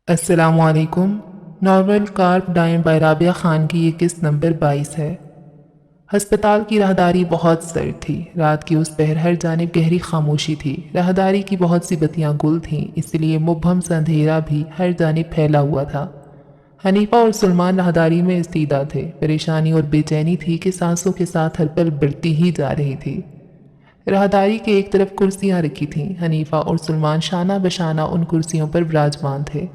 السلام علیکم۔ Novel carpe diem by Rabia Khan کی یہ قسط نمبر 22 ہے۔ ہسپتال کی راہداری بہت سرد تھی۔ رات کی اس پہر ہر جانب گہری خاموشی تھی۔ راہداری کی بہت سی بتیاں گل تھیں، اس لیے مبہم سا اندھیرا بھی ہر جانب پھیلا ہوا تھا۔ حنیفہ اور سلمان راہداری میں استیدا تھے۔ پریشانی اور بے چینی تھی کہ سانسوں کے ساتھ ہر پل بڑھتی ہی جا رہی تھی۔ راہداری کے ایک طرف کرسیاں رکھی تھیں۔ حنیفہ اور سلمان شانہ بشانہ ان کرسیوں پر براجمان تھے۔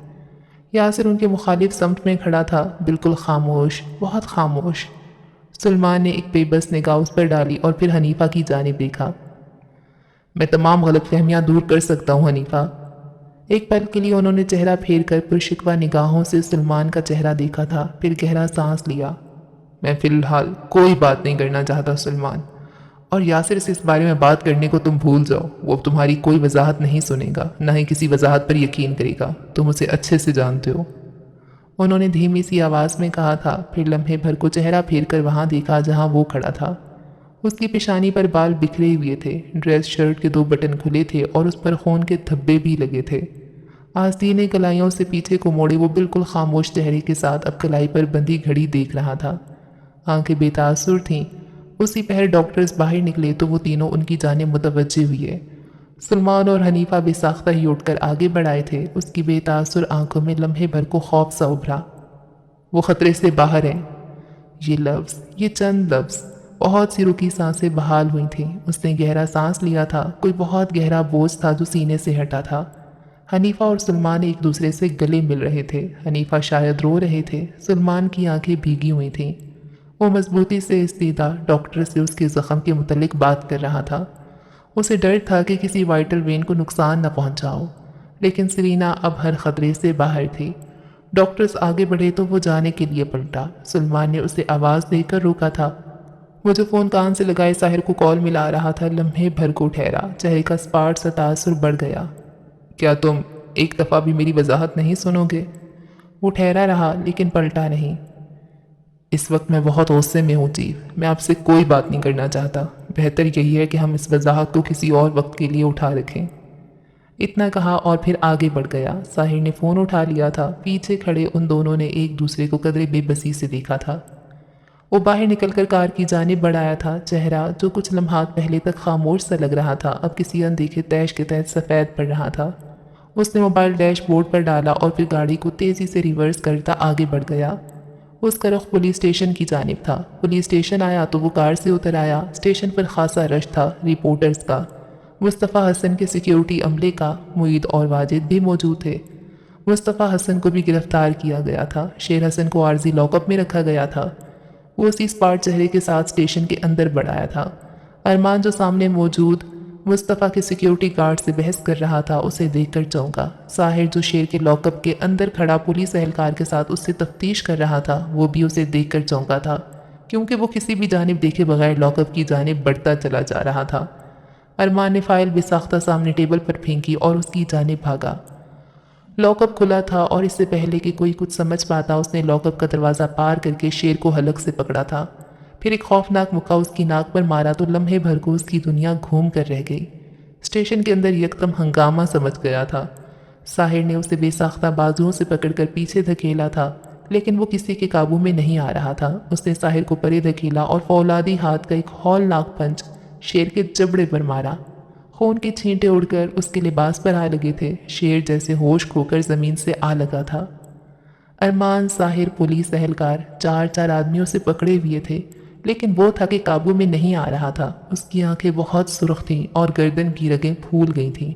یاسر ان کے مخالف سمت میں کھڑا تھا، بالکل خاموش، بہت خاموش۔ سلمان نے ایک بے بس نگاہ اس پر ڈالی اور پھر حنیفہ کی جانب دیکھا۔ میں تمام غلط فہمیاں دور کر سکتا ہوں حنیفہ۔ ایک پل کے لیے انہوں نے چہرہ پھیر کر پرشکوہ نگاہوں سے سلمان کا چہرہ دیکھا تھا، پھر گہرا سانس لیا۔ میں فی الحال کوئی بات نہیں کرنا چاہتا سلمان، اور یاسر سے اس بارے میں بات کرنے کو تم بھول جاؤ۔ وہ تمہاری کوئی وضاحت نہیں سنے گا، نہ ہی کسی وضاحت پر یقین کرے گا۔ تم اسے اچھے سے جانتے ہو۔ انہوں نے دھیمی سی آواز میں کہا تھا، پھر لمحے بھر کو چہرہ پھیر کر وہاں دیکھا جہاں وہ کھڑا تھا۔ اس کی پیشانی پر بال بکھرے ہوئے تھے، ڈریس شرٹ کے 2 بٹن کھلے تھے اور اس پر خون کے دھبے بھی لگے تھے۔ آستین نے کلائیوں سے پیچھے کو موڑے وہ بالکل خاموش چہرے کے ساتھ اب کلائی پر بندھی گھڑی دیکھ رہا تھا۔ آنکھیں بے تاثر تھیں۔ اسی پہر ڈاکٹرز باہر نکلے تو وہ تینوں ان کی جانب متوجہ ہوئے۔ سلمان اور حنیفہ بے ساختہ ہی اٹھ کر آگے بڑھائے تھے۔ اس کی بے تاثر آنکھوں میں لمحے بھر کو خوف سا ابھرا۔ وہ خطرے سے باہر ہیں۔ یہ لفظ، یہ چند لفظ، بہت سی رکی سانسیں بحال ہوئی تھیں۔ اس نے گہرا سانس لیا تھا، کوئی بہت گہرا بوجھ تھا جو سینے سے ہٹا تھا۔ حنیفہ اور سلمان ایک دوسرے سے گلے مل رہے تھے۔ حنیفہ شاید رو رہے تھے، سلمان کی آنکھیں بھیگی ہوئی تھیں۔ وہ مضبوطی سے استیدا ڈاکٹر سے اس کے زخم کے متعلق بات کر رہا تھا۔ اسے ڈر تھا کہ کسی وائٹل وین کو نقصان نہ پہنچاؤ، لیکن سرینا اب ہر خطرے سے باہر تھی۔ ڈاکٹرز آگے بڑھے تو وہ جانے کے لیے پلٹا۔ سلمان نے اسے آواز دے کر روکا تھا۔ وہ جو فون کان سے لگائے ساحر کو کال ملا رہا تھا، لمحے بھر کو ٹھہرا، چہرے کا اسپاٹ سا تاثر بڑھ گیا۔ کیا تم ایک دفعہ بھی میری وضاحت نہیں سنو گے؟ وہ ٹھہرا رہا لیکن پلٹا نہیں۔ اس وقت میں بہت غصے میں ہوں چیف، میں آپ سے کوئی بات نہیں کرنا چاہتا۔ بہتر یہی ہے کہ ہم اس وضاحت کو کسی اور وقت کے لیے اٹھا رکھیں۔ اتنا کہا اور پھر آگے بڑھ گیا۔ ساحر نے فون اٹھا لیا تھا۔ پیچھے کھڑے ان دونوں نے ایک دوسرے کو قدرے بے بسی سے دیکھا تھا۔ وہ باہر نکل کر کار کی جانب بڑھایا تھا۔ چہرہ جو کچھ لمحات پہلے تک خاموش سا لگ رہا تھا، اب کسی اندیکھے تیش کے تحت سفید پڑ رہا تھا۔ اس نے موبائل ڈیش بورڈ پر ڈالا اور پھر گاڑی کو تیزی سے ریورس کرتا آگے بڑھ گیا۔ اس کا رخ پولیس اسٹیشن کی جانب تھا۔ پولیس اسٹیشن آیا تو وہ کار سے اتر آیا۔ اسٹیشن پر خاصا رش تھا، رپورٹرز کا، مصطفیٰ حسن کے سیکیورٹی عملے کا۔ معید اور واجد بھی موجود تھے۔ مصطفیٰ حسن کو بھی گرفتار کیا گیا تھا۔ شیر حسن کو عارضی لاک اپ میں رکھا گیا تھا۔ وہ اسی اسپاٹ چہرے کے ساتھ اسٹیشن کے اندر بڑھ آیا تھا۔ ارمان جو سامنے موجود مصطفیٰ کے سیکیورٹی گارڈ سے بحث کر رہا تھا، اسے دیکھ کر چونکا۔ ساحر جو شیر کے لاک اپ کے اندر کھڑا پولیس اہلکار کے ساتھ اس سے تفتیش کر رہا تھا، وہ بھی اسے دیکھ کر چونکا تھا، کیونکہ وہ کسی بھی جانب دیکھے بغیر لاک اپ کی جانب بڑھتا چلا جا رہا تھا۔ ارمان نے فائل بے ساختہ سامنے ٹیبل پر پھینکی اور اس کی جانب بھاگا۔ لاک اپ کھلا تھا اور اس سے پہلے کہ کوئی کچھ سمجھ پاتا، اس نے لاک اپ کا دروازہ پار کر کے شیر کو حلق سے پکڑا تھا۔ پھر ایک خوفناک مکہ اس کی ناک پر مارا تو لمحے بھر کو اس کی دنیا گھوم کر رہ گئی۔ اسٹیشن کے اندر یکدم ہنگامہ سمجھ گیا تھا۔ ساحر نے اسے بے ساختہ بازوؤں سے پکڑ کر پیچھے دھکیلا تھا، لیکن وہ کسی کے قابو میں نہیں آ رہا تھا۔ اس نے ساحر کو پرے دھکیلا اور فولادی ہاتھ کا ایک ہولناک پنچ شیر کے جبڑے پر مارا۔ خون کے چھینٹے اڑ کر اس کے لباس پر آ لگے تھے۔ شیر جیسے ہوش کھو کر زمین سے آ لگا تھا۔ ارمان، ساحر، پولیس اہلکار 4 آدمیوں سے پکڑے ہوئے تھے، لیکن وہ تھا کہ قابو میں نہیں آ رہا تھا۔ اس کی آنکھیں بہت سرخ تھیں اور گردن کی رگیں پھول گئی تھیں۔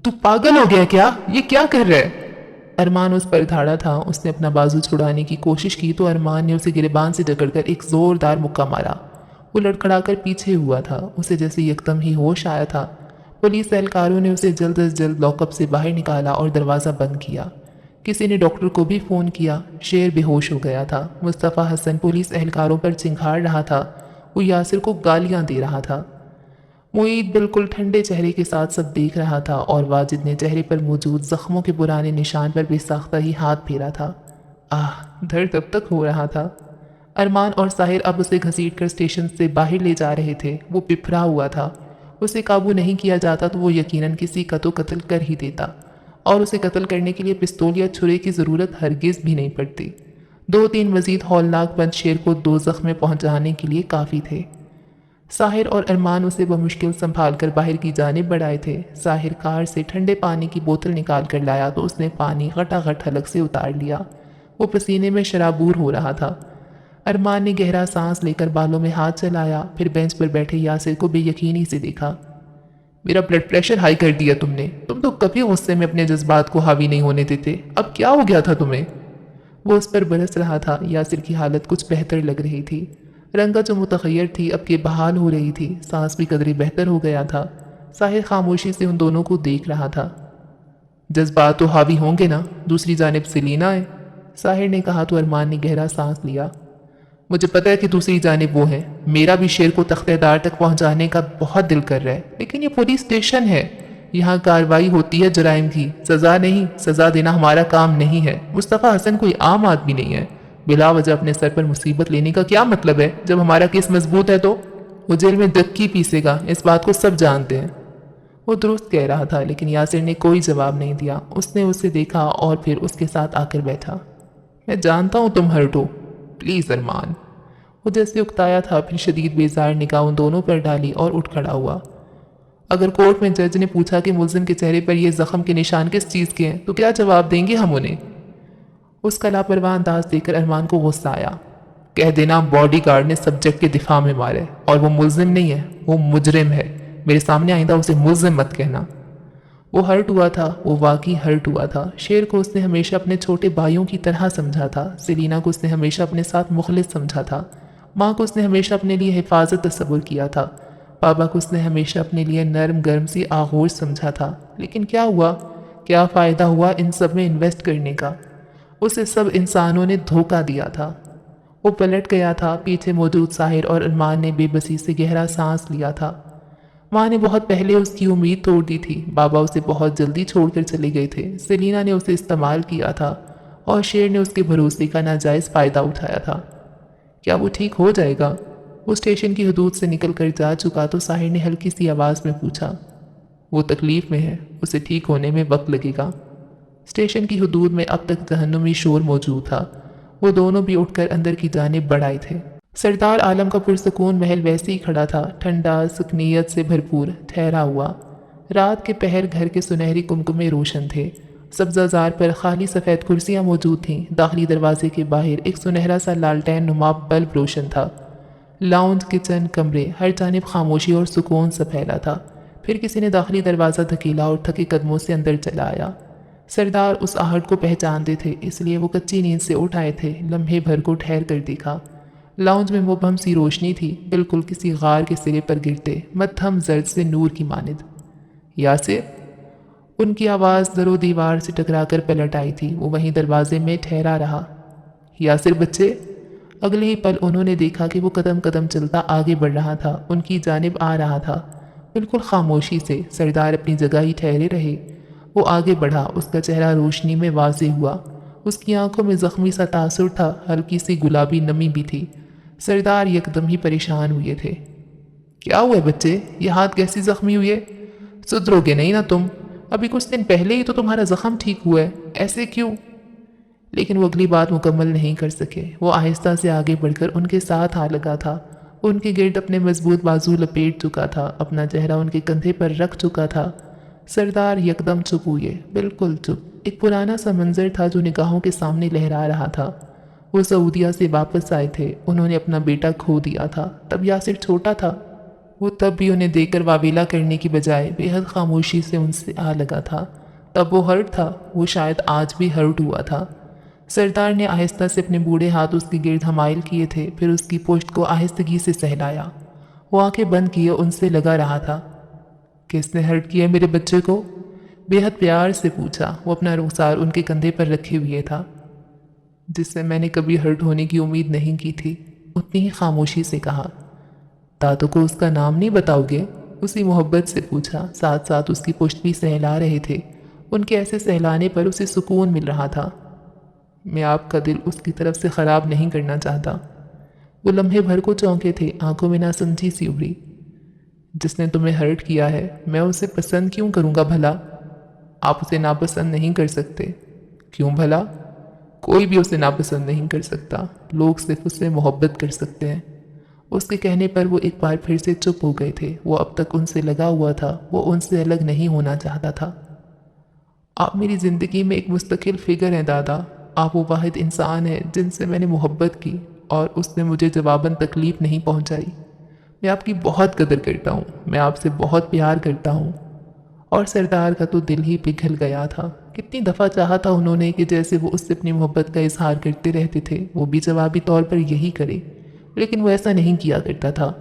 تو پاگل ہو گیا کیا؟ یہ کیا کر رہا ہے؟ ارمان اس پر دھاڑا تھا۔ اس نے اپنا بازو چھڑانے کی کوشش کی تو ارمان نے اسے گریبان سے جکڑ کر ایک زوردار مکہ مارا۔ وہ لڑکھڑا کر پیچھے ہوا تھا۔ اسے جیسے یکدم ہی ہوش آیا تھا۔ پولیس اہلکاروں نے اسے جلد از جلد لاک اپ سے باہر نکالا اور دروازہ بند کیا۔ کسی نے ڈاکٹر کو بھی فون کیا۔ شیر بے ہوش ہو گیا تھا۔ مصطفیٰ حسن پولیس اہلکاروں پر چنگھاڑ رہا تھا۔ وہ یاسر کو گالیاں دے رہا تھا۔ معید بالکل ٹھنڈے چہرے کے ساتھ سب دیکھ رہا تھا اور واجد نے چہرے پر موجود زخموں کے پرانے نشان پر بے ساختہ ہی ہاتھ پھیرا تھا۔ درد اب تک ہو رہا تھا۔ ارمان اور ساحر اب اسے گھسیٹ کر اسٹیشن سے باہر لے جا رہے تھے۔ وہ بپھرا ہوا تھا۔ اسے قابو نہیں کیا جاتا تو وہ یقیناً کسی کا تو قتل کر ہی دیتا۔ اور اسے قتل کرنے کے لیے پستول یا چھرے کی ضرورت ہرگز بھی نہیں پڑتی۔ 2-3 مزید ہولناک پنچ شیر کو دوزخ میں پہنچانے کے لیے کافی تھے۔ ساحر اور ارمان اسے بمشکل سنبھال کر باہر کی جانب بڑھائے تھے۔ ساحر کار سے ٹھنڈے پانی کی بوتل نکال کر لایا تو اس نے پانی غٹا غٹ حلق سے اتار لیا۔ وہ پسینے میں شرابور ہو رہا تھا۔ ارمان نے گہرا سانس لے کر بالوں میں ہاتھ چلایا، پھر بینچ پر بیٹھے یاسر کو بے یقینی سے دیکھا۔ میرا بلڈ پریشر ہائی کر دیا تم نے۔ تم تو کبھی غصے میں اپنے جذبات کو حاوی نہیں ہونے دیتے، اب کیا ہو گیا تھا تمہیں؟ وہ اس پر برس رہا تھا۔ یاسر کی حالت کچھ بہتر لگ رہی تھی۔ رنگت جو متغیر تھی اب کے بحال ہو رہی تھی، سانس بھی قدرے بہتر ہو گیا تھا۔ ساحر خاموشی سے ان دونوں کو دیکھ رہا تھا۔ جذبات تو حاوی ہوں گے نا، دوسری جانب سلینا ہے، ساحر نے کہا تو ارمان نے گہرا سانس لیا۔ مجھے پتا ہے کہ دوسری جانب وہ ہے، میرا بھی شیر کو تختہ دار تک پہنچانے کا بہت دل کر رہا ہے، لیکن یہ پولیس اسٹیشن ہے، یہاں کارروائی ہوتی ہے جرائم کی، سزا نہیں۔ سزا دینا ہمارا کام نہیں ہے۔ مصطفیٰ حسن کوئی عام آدمی نہیں ہے، بلا وجہ اپنے سر پر مصیبت لینے کا کیا مطلب ہے؟ جب ہمارا کیس مضبوط ہے تو وہ جیل میں دکی پیسے گا، اس بات کو سب جانتے ہیں۔ وہ درست کہہ رہا تھا، لیکن یاسر نے کوئی جواب نہیں دیا۔ اس نے اسے دیکھا اور پھر اس کے ساتھ آ کر بیٹھا۔ میں جانتا ہوں تم ہرٹ ہو، پلیز ارمان۔ وہ جیسے اکتایا تھا، پھر شدید بیزار نگاہ ان دونوں پر ڈالی اور اٹھ کھڑا ہوا۔ اگر کورٹ میں جج نے پوچھا کہ ملزم کے چہرے پر یہ زخم کے نشان کس چیز کے ہیں تو کیا جواب دیں گے ہم انہیں؟ اس کا لاپرواہ انداز دیکھ کر ارمان کو غصہ آیا۔ کہہ دینا باڈی گارڈ نے سبجیکٹ کے دفاع میں مارے، اور وہ ملزم نہیں ہے، وہ مجرم ہے۔ میرے سامنے آئندہ اسے ملزم مت کہنا۔ وہ ہرٹ ہوا تھا، وہ واقعی ہرٹ ہوا تھا۔ شیر کو اس نے ہمیشہ اپنے چھوٹے بھائیوں کی طرح سمجھا تھا، سیلینا کو اس نے ہمیشہ اپنے ساتھ مخلص سمجھا تھا، ماں کو اس نے ہمیشہ اپنے لیے حفاظت تصور کیا تھا، پاپا کو اس نے ہمیشہ اپنے لیے نرم گرم سی آغوش سمجھا تھا۔ لیکن کیا ہوا؟ کیا فائدہ ہوا ان سب میں انویسٹ کرنے کا؟ اسے سب انسانوں نے دھوکہ دیا تھا۔ وہ پلٹ گیا تھا۔ پیچھے موجود ساحر اور ارمان نے بے بسی سے گہرا سانس لیا تھا۔ ماں نے بہت پہلے اس کی امید توڑ دی تھی، بابا اسے بہت جلدی چھوڑ کر چلے گئے تھے، سیلینا نے اسے استعمال کیا تھا اور شیر نے اس کے بھروسے کا ناجائز فائدہ اٹھایا تھا۔ کیا وہ ٹھیک ہو جائے گا؟ وہ اسٹیشن کی حدود سے نکل کر جا چکا تو ساحر نے ہلکی سی آواز میں پوچھا۔ وہ تکلیف میں ہے، اسے ٹھیک ہونے میں وقت لگے گا۔ اسٹیشن کی حدود میں اب تک جہنمی شور موجود تھا۔ وہ دونوں بھی اٹھ کر اندر کی جانب بڑھ آئے تھے۔ سردار عالم کا پرسکون محل ویسے ہی کھڑا تھا، ٹھنڈا، سکنیت سے بھرپور، ٹھہرا ہوا۔ رات کے پہر گھر کے سنہری کمکمے روشن تھے۔ سبزہ زار پر خالی سفید کرسیاں موجود تھیں۔ داخلی دروازے کے باہر ایک سنہرا سا لالٹین نما بلب روشن تھا۔ لاؤنج، کچن، کمرے، ہر جانب خاموشی اور سکون سا پھیلا تھا۔ پھر کسی نے داخلی دروازہ دھکیلا اور تھکے قدموں سے اندر چلا آیا۔ سردار اس آہٹ کو پہچانتے تھے، اس لیے وہ کچی نیند سے اٹھ آئے تھے۔ لمحے بھر کو ٹھہر کر دیکھا۔ لاؤنج میں مبہم سی روشنی تھی، بالکل کسی غار کے سرے پر گرتے مدھم زرد سے نور کی مانند۔ یاسر؟ ان کی آواز در و دیوار سے ٹکرا کر پلٹ آئی تھی۔ وہ وہیں دروازے میں ٹھہرا رہا۔ یاسر بچے؟ اگلے ہی پل انہوں نے دیکھا کہ وہ قدم قدم چلتا آگے بڑھ رہا تھا، ان کی جانب آ رہا تھا، بالکل خاموشی سے۔ سردار اپنی جگہ ہی ٹھہرے رہے۔ وہ آگے بڑھا، اس کا چہرہ روشنی میں واضح ہوا۔ اس کی آنکھوں میں زخمی سا تاثر تھا، ہلکی سی گلابی نمی بھی تھی۔ سردار یکدم ہی پریشان ہوئے تھے۔ کیا ہوا بچے؟ یہ ہاتھ کیسی زخمی ہوئے؟ سدھرو گے نہیں نا تم؟ ابھی کچھ دن پہلے ہی تو تمہارا زخم ٹھیک ہوا ہے، ایسے کیوں؟ لیکن وہ اگلی بات مکمل نہیں کر سکے۔ وہ آہستہ سے آگے بڑھ کر ان کے ساتھ آ لگا تھا، ان کے گرد اپنے مضبوط بازو لپیٹ چکا تھا، اپنا چہرہ ان کے کندھے پر رکھ چکا تھا۔ سردار یکدم چپ ہوئے، بالکل چپ۔ ایک پرانا سا منظر تھا جو نگاہوں کے سامنے لہرا رہا تھا۔ وہ سعودیہ سے واپس آئے تھے، انہوں نے اپنا بیٹا کھو دیا تھا، تب یاسر چھوٹا تھا۔ وہ تب بھی انہیں دیکھ کر واویلا کرنے کی بجائے بے حد خاموشی سے ان سے آ لگا تھا۔ تب وہ ہرٹ تھا، وہ شاید آج بھی ہرٹ ہوا تھا۔ سردار نے آہستہ سے اپنے بوڑھے ہاتھ اس کے گرد حمائل کیے تھے، پھر اس کی پشت کو آہستگی سے سہلایا۔ وہ آنکھیں بند کیے ان سے لگا رہا تھا۔ کس نے ہرٹ کیا میرے بچے کو؟ بے حد پیار سے پوچھا۔ وہ اپنا رخسار ان کے کندھے پر رکھے ہوئے تھا۔ جس سے میں نے کبھی ہرٹ ہونے کی امید نہیں کی تھی، اتنی ہی خاموشی سے کہا۔ دادو کو اس کا نام نہیں بتاؤ گے؟ اسی محبت سے پوچھا، ساتھ ساتھ اس کی پشت بھی سہلا رہے تھے۔ ان کے ایسے سہلانے پر اسے سکون مل رہا تھا۔ میں آپ کا دل اس کی طرف سے خراب نہیں کرنا چاہتا۔ وہ لمحے بھر کو چونکے تھے، آنکھوں میں ناسمجھی سی ابھری۔ جس نے تمہیں ہرٹ کیا ہے، میں اسے پسند کیوں کروں گا بھلا؟ آپ اسے ناپسند نہیں کر سکتے۔ کیوں بھلا؟ کوئی بھی اسے ناپسند نہیں کر سکتا، لوگ صرف اس سے محبت کر سکتے ہیں۔ اس کے کہنے پر وہ ایک بار پھر سے چپ ہو گئے تھے۔ وہ اب تک ان سے لگا ہوا تھا، وہ ان سے الگ نہیں ہونا چاہتا تھا۔ آپ میری زندگی میں ایک مستقل فگر ہیں دادا۔ آپ وہ واحد انسان ہیں جن سے میں نے محبت کی اور اس نے مجھے جواباً تکلیف نہیں پہنچائی۔ میں آپ کی بہت قدر کرتا ہوں، میں آپ سے بہت پیار کرتا ہوں۔ اور سردار کا تو دل ہی پگھل گیا تھا۔ کتنی دفعہ چاہا تھا انہوں نے کہ جیسے وہ اس سے اپنی محبت کا اظہار کرتے رہتے تھے وہ بھی جوابی طور پر یہی کرے، لیکن وہ ایسا نہیں کیا کرتا تھا۔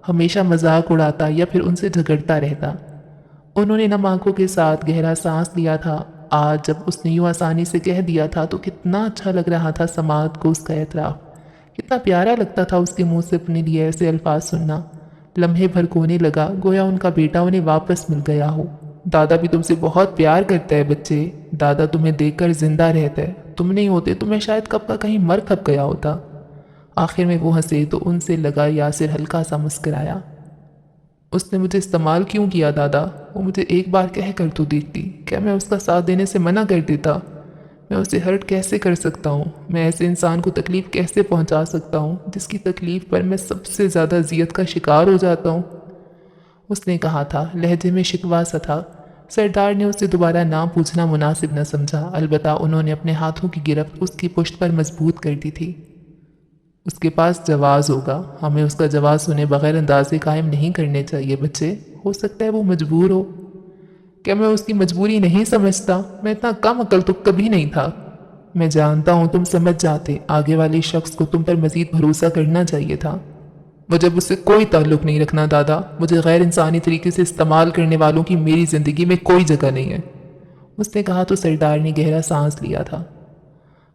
ہمیشہ مذاق اڑاتا یا پھر ان سے جھگڑتا رہتا۔ انہوں نے نم آنکھوں کے ساتھ گہرا سانس لیا تھا۔ آج جب اس نے یوں آسانی سے کہہ دیا تھا تو کتنا اچھا لگ رہا تھا سماعت کو اس کا اعتراف۔ کتنا پیارا لگتا تھا اس کے منہ سے اپنے لیے ایسے الفاظ سننا۔ لمحے بھر کونے لگا گویا ان کا بیٹا انہیں واپس مل گیا ہو۔ دادا بھی تم سے بہت پیار کرتا ہے بچے، دادا تمہیں دیکھ کر زندہ رہتا ہے، تم نہیں ہوتے تو میں شاید کب کا کہیں مر کھپ گیا ہوتا۔ آخر میں وہ ہنسے تو ان سے لگا یاسر ہلکا سا مسکرایا۔ اس نے مجھے استعمال کیوں کیا دادا؟ وہ مجھے ایک بار کہہ کر تو دیکھتی، کیا میں اس کا ساتھ دینے سے منع کر دیتا؟ میں اسے ہرٹ کیسے کر سکتا ہوں؟ میں ایسے انسان کو تکلیف کیسے پہنچا سکتا ہوں جس کی تکلیف پر میں سب سے زیادہ اذیت کا شکار ہو جاتا ہوں؟ اس نے کہا تھا، لہجے میں شکوہ سا تھا۔ سردار نے اسے دوبارہ نام پوچھنا مناسب نہ سمجھا، البتہ انہوں نے اپنے ہاتھوں کی گرفت اس کی پشت پر مضبوط کر دی تھی۔ اس کے پاس جواز ہوگا، ہمیں اس کا جواز سنے بغیر اندازے قائم نہیں کرنے چاہیے بچے، ہو سکتا ہے وہ مجبور ہو۔ کیا میں اس کی مجبوری نہیں سمجھتا؟ میں اتنا کم عقل تو کبھی نہیں تھا۔ میں جانتا ہوں تم سمجھ جاتے، آگے والے شخص کو تم پر مزید بھروسہ کرنا چاہیے تھا۔ مجھے اس سے کوئی تعلق نہیں رکھنا دادا، مجھے غیر انسانی طریقے سے استعمال کرنے والوں کی میری زندگی میں کوئی جگہ نہیں ہے۔ اس نے کہا تو سردار نے گہرا سانس لیا تھا۔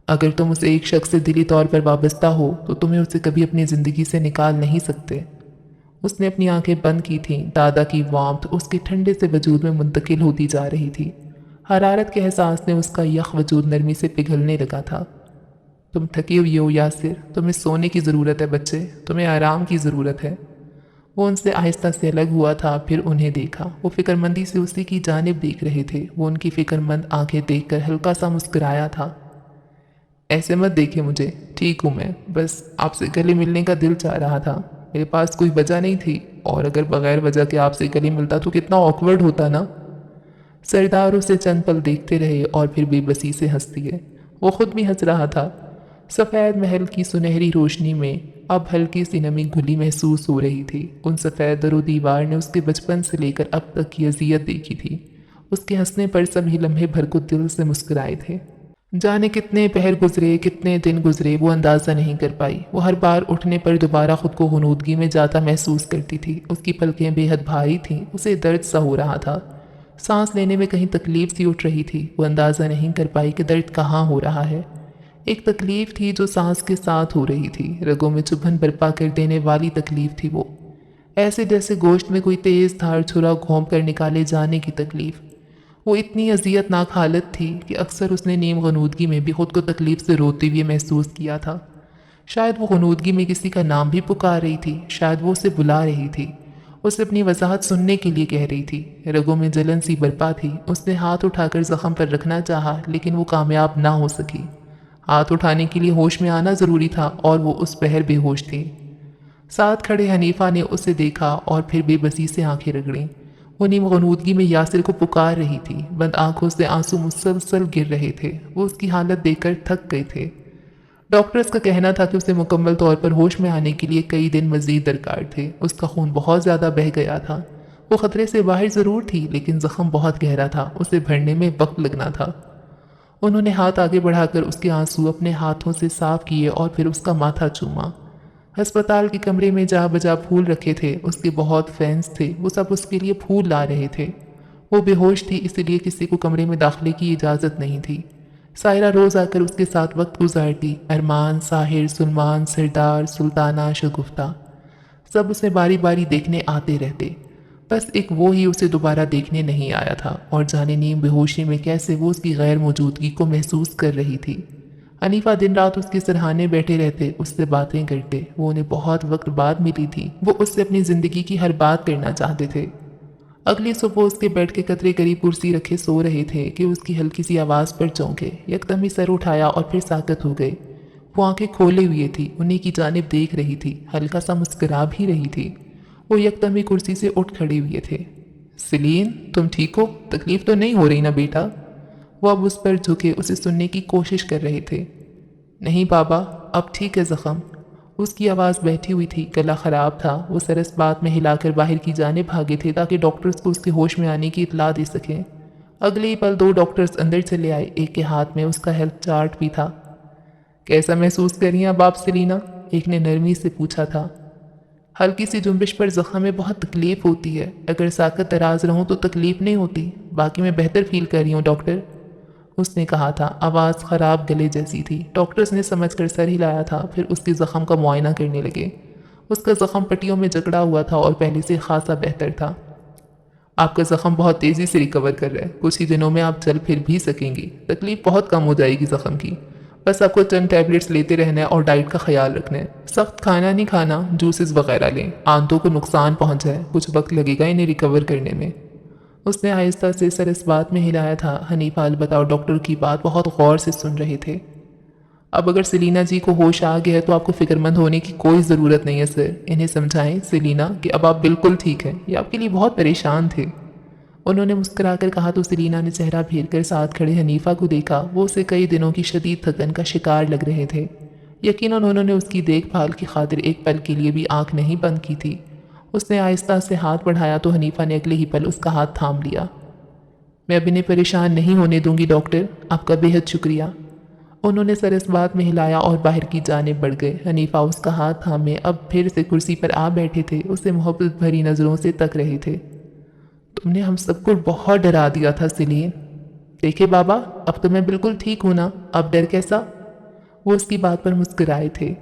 اگر تم اسے ایک شخص سے دلی طور پر وابستہ ہو تو تمہیں اسے کبھی اپنی زندگی سے نکال نہیں سکتے۔ اس نے اپنی آنکھیں بند کی تھیں، دادا کی وارمتھ اس کے ٹھنڈے سے وجود میں منتقل ہوتی جا رہی تھی۔ حرارت کے احساس نے اس کا یخ وجود نرمی سے پگھلنے لگا تھا۔ تم تھکے ہوئے ہو یاسر، تمہیں سونے کی ضرورت ہے بچے، تمہیں آرام کی ضرورت ہے۔ وہ ان سے آہستہ سے الگ ہوا تھا، پھر انہیں دیکھا۔ وہ فکر مندی سے اسی کی جانب دیکھ رہے تھے۔ وہ ان کی فکر مند آنکھیں دیکھ کر ہلکا سا مسکرایا تھا۔ ایسے مت دیکھے مجھے، ٹھیک ہوں میں، بس آپ سے گلے ملنے کا دل چاہ رہا تھا۔ میرے پاس کوئی وجہ نہیں تھی، اور اگر بغیر وجہ کے آپ سے گلے ملتا تو کتنا آکورڈ ہوتا نا۔ سردار اسے چند پل دیکھتے رہے اور پھر بے بسی سے ہنس دیے۔ وہ خود بھی ہنس رہا تھا۔ سفید محل کی سنہری روشنی میں اب ہلکی سی نمی گھلی محسوس ہو رہی تھی۔ ان سفید در و دیوار نے اس کے بچپن سے لے کر اب تک کی اذیت دیکھی تھی۔ اس کے ہنسنے پر سبھی لمحے بھر کو دل سے مسکرائے تھے۔ جانے کتنے پہر گزرے، کتنے دن گزرے، وہ اندازہ نہیں کر پائی۔ وہ ہر بار اٹھنے پر دوبارہ خود کو غنودگی میں جاتا محسوس کرتی تھی۔ اس کی پلکیں بے حد بھاری تھیں، اسے درد سا ہو رہا تھا۔ سانس لینے میں کہیں تکلیف سی اٹھ رہی تھی۔ وہ اندازہ نہیں کر پائی کہ درد کہاں ہو رہا ہے۔ ایک تکلیف تھی جو سانس کے ساتھ ہو رہی تھی، رگوں میں چبھن برپا کر دینے والی تکلیف تھی وہ، ایسے جیسے گوشت میں کوئی تیز دھار چھرا گھونپ کر نکالے جانے کی تکلیف۔ وہ اتنی اذیت ناک حالت تھی کہ اکثر اس نے نیم غنودگی میں بھی خود کو تکلیف سے روتے ہوئے محسوس کیا تھا۔ شاید وہ غنودگی میں کسی کا نام بھی پکار رہی تھی، شاید وہ اسے بلا رہی تھی، اسے اپنی وضاحت سننے کے لیے کہہ رہی تھی۔ رگوں میں جلن سی برپا تھی۔ اس نے ہاتھ اٹھا کر زخم پر رکھنا چاہا لیکن وہ کامیاب نہ ہو سکی۔ ہاتھ اٹھانے کے لیے ہوش میں آنا ضروری تھا اور وہ اس پہر بے ہوش تھی۔ ساتھ کھڑے حنیفہ نے اسے دیکھا اور پھر بے بسی سے آنکھیں رگڑیں۔ وہ نیم غنودگی میں یاسر کو پکار رہی تھی، بند آنکھوں سے آنسو مسلسل گر رہے تھے۔ وہ اس کی حالت دیکھ کر تھک گئے تھے۔ ڈاکٹرز کا کہنا تھا کہ اسے مکمل طور پر ہوش میں آنے کے لیے کئی دن مزید درکار تھے۔ اس کا خون بہت زیادہ بہہ گیا تھا۔ وہ خطرے سے باہر ضرور تھی لیکن زخم بہت گہرا تھا، اسے بھرنے میں وقت لگنا تھا۔ انہوں نے ہاتھ آگے بڑھا کر اس کے آنسو اپنے ہاتھوں سے صاف کیے اور پھر اس کا ماتھا چوما۔ ہسپتال کے کمرے میں جا بجا پھول رکھے تھے، اس کے بہت فینس تھے، وہ سب اس کے لیے پھول لا رہے تھے۔ وہ بے ہوش تھی، اس لیے کسی کو کمرے میں داخلے کی اجازت نہیں تھی۔ سائرہ روز آ کر اس کے ساتھ وقت گزارتی۔ ارمان، ساحر، سلمان، سردار، سلطانہ، شگفتہ، سب اسے باری باری دیکھنے آتے رہتے۔ بس ایک وہ ہی اسے دوبارہ دیکھنے نہیں آیا تھا، اور جانے نیم بے ہوشی میں کیسے وہ اس کی غیر موجودگی کو محسوس کر رہی تھی۔ حنیفہ دن رات اس کے سرہانے بیٹھے رہتے، اس سے باتیں کرتے۔ وہ انہیں بہت وقت بعد ملی تھی۔ وہ اس سے اپنی زندگی کی ہر بات کرنا چاہتے تھے۔ اگلی صبح اس کے بیڈ کے قطرے قریب کرسی رکھے سو رہے تھے کہ اس کی ہلکی سی آواز پر چونکے، یکدم ہی سر اٹھایا اور پھر ساکت ہو گئے۔ وہ آنکھیں کھولے ہوئے تھی، انہیں کی جانب دیکھ رہی تھی، ہلکا سا مسکرا بھی رہی تھی۔ وہ یکدم ہی کرسی سے اٹھ کھڑے ہوئے تھے۔ سلین، تم ٹھیک ہو؟ تکلیف تو نہیں ہو رہی نا بیٹا؟ وہ اب اس پر جھکے اسے سننے کی کوشش کر رہے تھے۔ نہیں بابا، اب ٹھیک ہے زخم۔ اس کی آواز بیٹھی ہوئی تھی، گلا خراب تھا۔ وہ سر اس بات میں ہلا کر باہر کی جانب بھاگے تھے تاکہ ڈاکٹرز کو اس کے ہوش میں آنے کی اطلاع دے سکیں۔ اگلے ہی پل 2 ڈاکٹرز اندر چلے آئے، ایک کے ہاتھ میں اس کا ہیلتھ چارٹ بھی تھا۔ کیسا محسوس کر رہی ہیں اب آپ سلینا؟ ایک نے نرمی سے پوچھا تھا۔ ہلکی سی جنبش پر زخم میں بہت تکلیف ہوتی ہے، اگر ساکت دراز رہوں تو تکلیف نہیں ہوتی، باقی میں بہتر فیل کر رہی ہوں ڈاکٹر، اس نے کہا تھا۔ آواز خراب گلے جیسی تھی۔ ڈاکٹرز نے سمجھ کر سر ہلایا تھا، پھر اس کے زخم کا معائنہ کرنے لگے۔ اس کا زخم پٹیوں میں جکڑا ہوا تھا اور پہلے سے خاصا بہتر تھا۔ آپ کا زخم بہت تیزی سے ریکور کر رہا ہے، کچھ ہی دنوں میں آپ چل پھر بھی سکیں گی، تکلیف بہت کم ہو جائے گی زخم کی، بس آپ کو چند ٹیبلٹس لیتے رہنا ہے اور ڈائٹ کا خیال رکھنا ہے، سخت کھانا نہیں کھانا، جوسز وغیرہ لیں، آنتوں کو نقصان پہنچا ہے، کچھ وقت لگے گا انہیں ریکور کرنے میں۔ اس نے آہستہ سے سر اس بات میں ہلایا تھا۔ حنیفہ البتہ اور ڈاکٹر کی بات بہت غور سے سن رہے تھے۔ اب اگر سلینا جی کو ہوش آ گیا ہے تو آپ کو فکر مند ہونے کی کوئی ضرورت نہیں ہے سر، انہیں سمجھائیں سلینا کہ اب آپ بالکل ٹھیک ہیں، یہ آپ کے لیے بہت پریشان تھے۔ انہوں نے مسکرا کر کہا تو سلینا نے چہرہ پھیر کر ساتھ کھڑے حنیفہ کو دیکھا۔ وہ اسے کئی دنوں کی شدید تھکن کا شکار لگ رہے تھے۔ یقیناً انہوں نے اس کی دیکھ بھال کی خاطر ایک پل کے لیے بھی آنکھ نہیں بند کی تھی۔ اس نے آہستہ سے ہاتھ بڑھایا تو حنیفہ نے اگلے ہی پل اس کا ہاتھ تھام لیا۔ میں اب انہیں پریشان نہیں ہونے دوں گی ڈاکٹر، آپ کا بے حد شکریہ۔ انہوں نے سر اس بات میں ہلایا اور باہر کی جانب بڑھ گئے۔ حنیفہ اس کا ہاتھ تھامے اب پھر سے کرسی پر آ بیٹھے تھے، اسے محبت بھری نظروں سے تک رہے تھے۔ تم نے ہم سب کو بہت ڈرا دیا تھا سلیم۔ دیکھے بابا، اب تو میں بالکل ٹھیک ہوں نا، اب ڈر کیسا؟ وہ اس کی بات پر مسکرائے تھے۔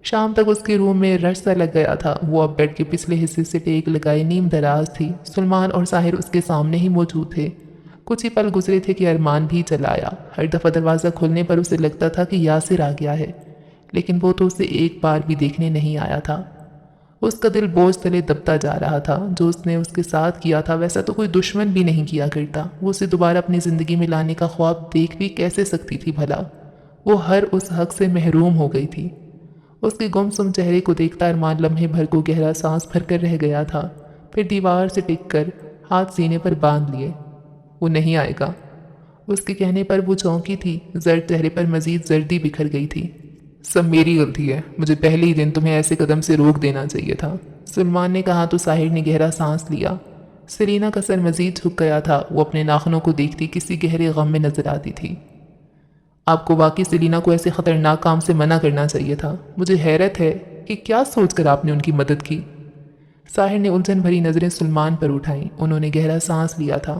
شام تک اس کے روم میں رش سا لگ گیا تھا۔ وہ اب بیڈ کے پچھلے حصے سے ٹیک لگائے نیم دراز تھی۔ سلمان اور ساحر اس کے سامنے ہی موجود تھے۔ کچھ ہی پل گزرے تھے کہ ارمان بھی چلا آیا۔ ہر دفعہ دروازہ کھلنے پر اسے لگتا تھا کہ یاسر آ گیا ہے، لیکن وہ تو اسے ایک بار بھی دیکھنے نہیں آیا تھا۔ اس کا دل بوجھ تلے دبتا جا رہا تھا۔ جو اس نے اس کے ساتھ کیا تھا ویسا تو کوئی دشمن بھی نہیں کیا کرتا۔ وہ اسے دوبارہ اپنی زندگی میں لانے کا خواب دیکھ بھی کیسے سکتی تھی بھلا؟ وہ ہر اس حق سے محروم ہو گئی تھی۔ اس کے گمسم چہرے کو دیکھتا ارمان لمحے بھر کو گہرا سانس بھر کر رہ گیا تھا، پھر دیوار سے ٹک کر ہاتھ سینے پر باندھ لیے۔ وہ نہیں آئے گا۔ اس کے کہنے پر وہ چونکی تھی، زرد چہرے پر مزید زردی بکھر گئی تھی۔ سب میری غلطی ہے، مجھے پہلے ہی دن تمہیں ایسے قدم سے روک دینا چاہیے تھا، سلمان نے کہا تو ساحر نے گہرا سانس لیا۔ سلینا کا سر مزید جھک گیا تھا۔ وہ اپنے ناخنوں کو دیکھتی کسی گہرے غم میں نظر آتی تھی۔ آپ کو واقعی سلینا کو ایسے خطرناک کام سے منع کرنا چاہیے تھا۔ مجھے حیرت ہے کہ کیا سوچ کر آپ نے ان کی مدد کی۔ ساحر نے الجھن بھری نظریں سلمان پر اٹھائیں۔ انہوں نے گہرا سانس لیا تھا۔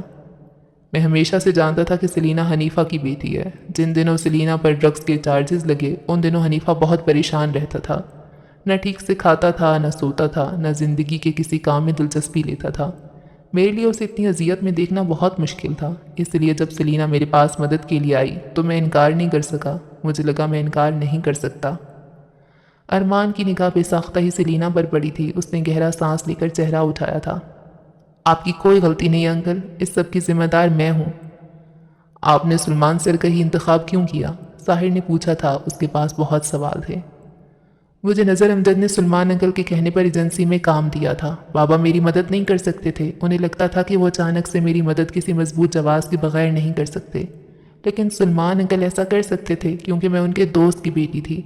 میں ہمیشہ سے جانتا تھا کہ سلینا حنیفہ کی بیٹی ہے۔ جن دنوں سلینا پر ڈرگز کے چارجز لگے ان دنوں حنیفہ بہت پریشان رہتا تھا، نہ ٹھیک سے کھاتا تھا، نہ سوتا تھا، نہ زندگی کے کسی کام میں دلچسپی لیتا تھا۔ میرے لیے اسے اتنی اذیت میں دیکھنا بہت مشکل تھا، اس لیے جب سلینا میرے پاس مدد کے لیے آئی تو میں انکار نہیں کر سکا۔ مجھے لگا میں انکار نہیں کر سکتا۔ ارمان کی نگاہ بے ساختہ ہی سلینا پر پڑی تھی۔ اس نے گہرا سانس لے کر چہرہ اٹھایا تھا۔ آپ کی کوئی غلطی نہیں انکل، اس سب کی ذمہ دار میں ہوں۔ آپ نے سلمان سر کا ہی انتخاب کیوں کیا؟ ساحر نے پوچھا تھا۔ اس کے پاس بہت سوال تھے۔ مجھے نظر امجد نے سلمان انکل کے کہنے پر ایجنسی میں کام دیا تھا۔ بابا میری مدد نہیں کر سکتے تھے، انہیں لگتا تھا کہ وہ اچانک سے میری مدد کسی مضبوط جواز کے بغیر نہیں کر سکتے، لیکن سلمان انکل ایسا کر سکتے تھے کیونکہ میں ان کے دوست کی بیٹی تھی۔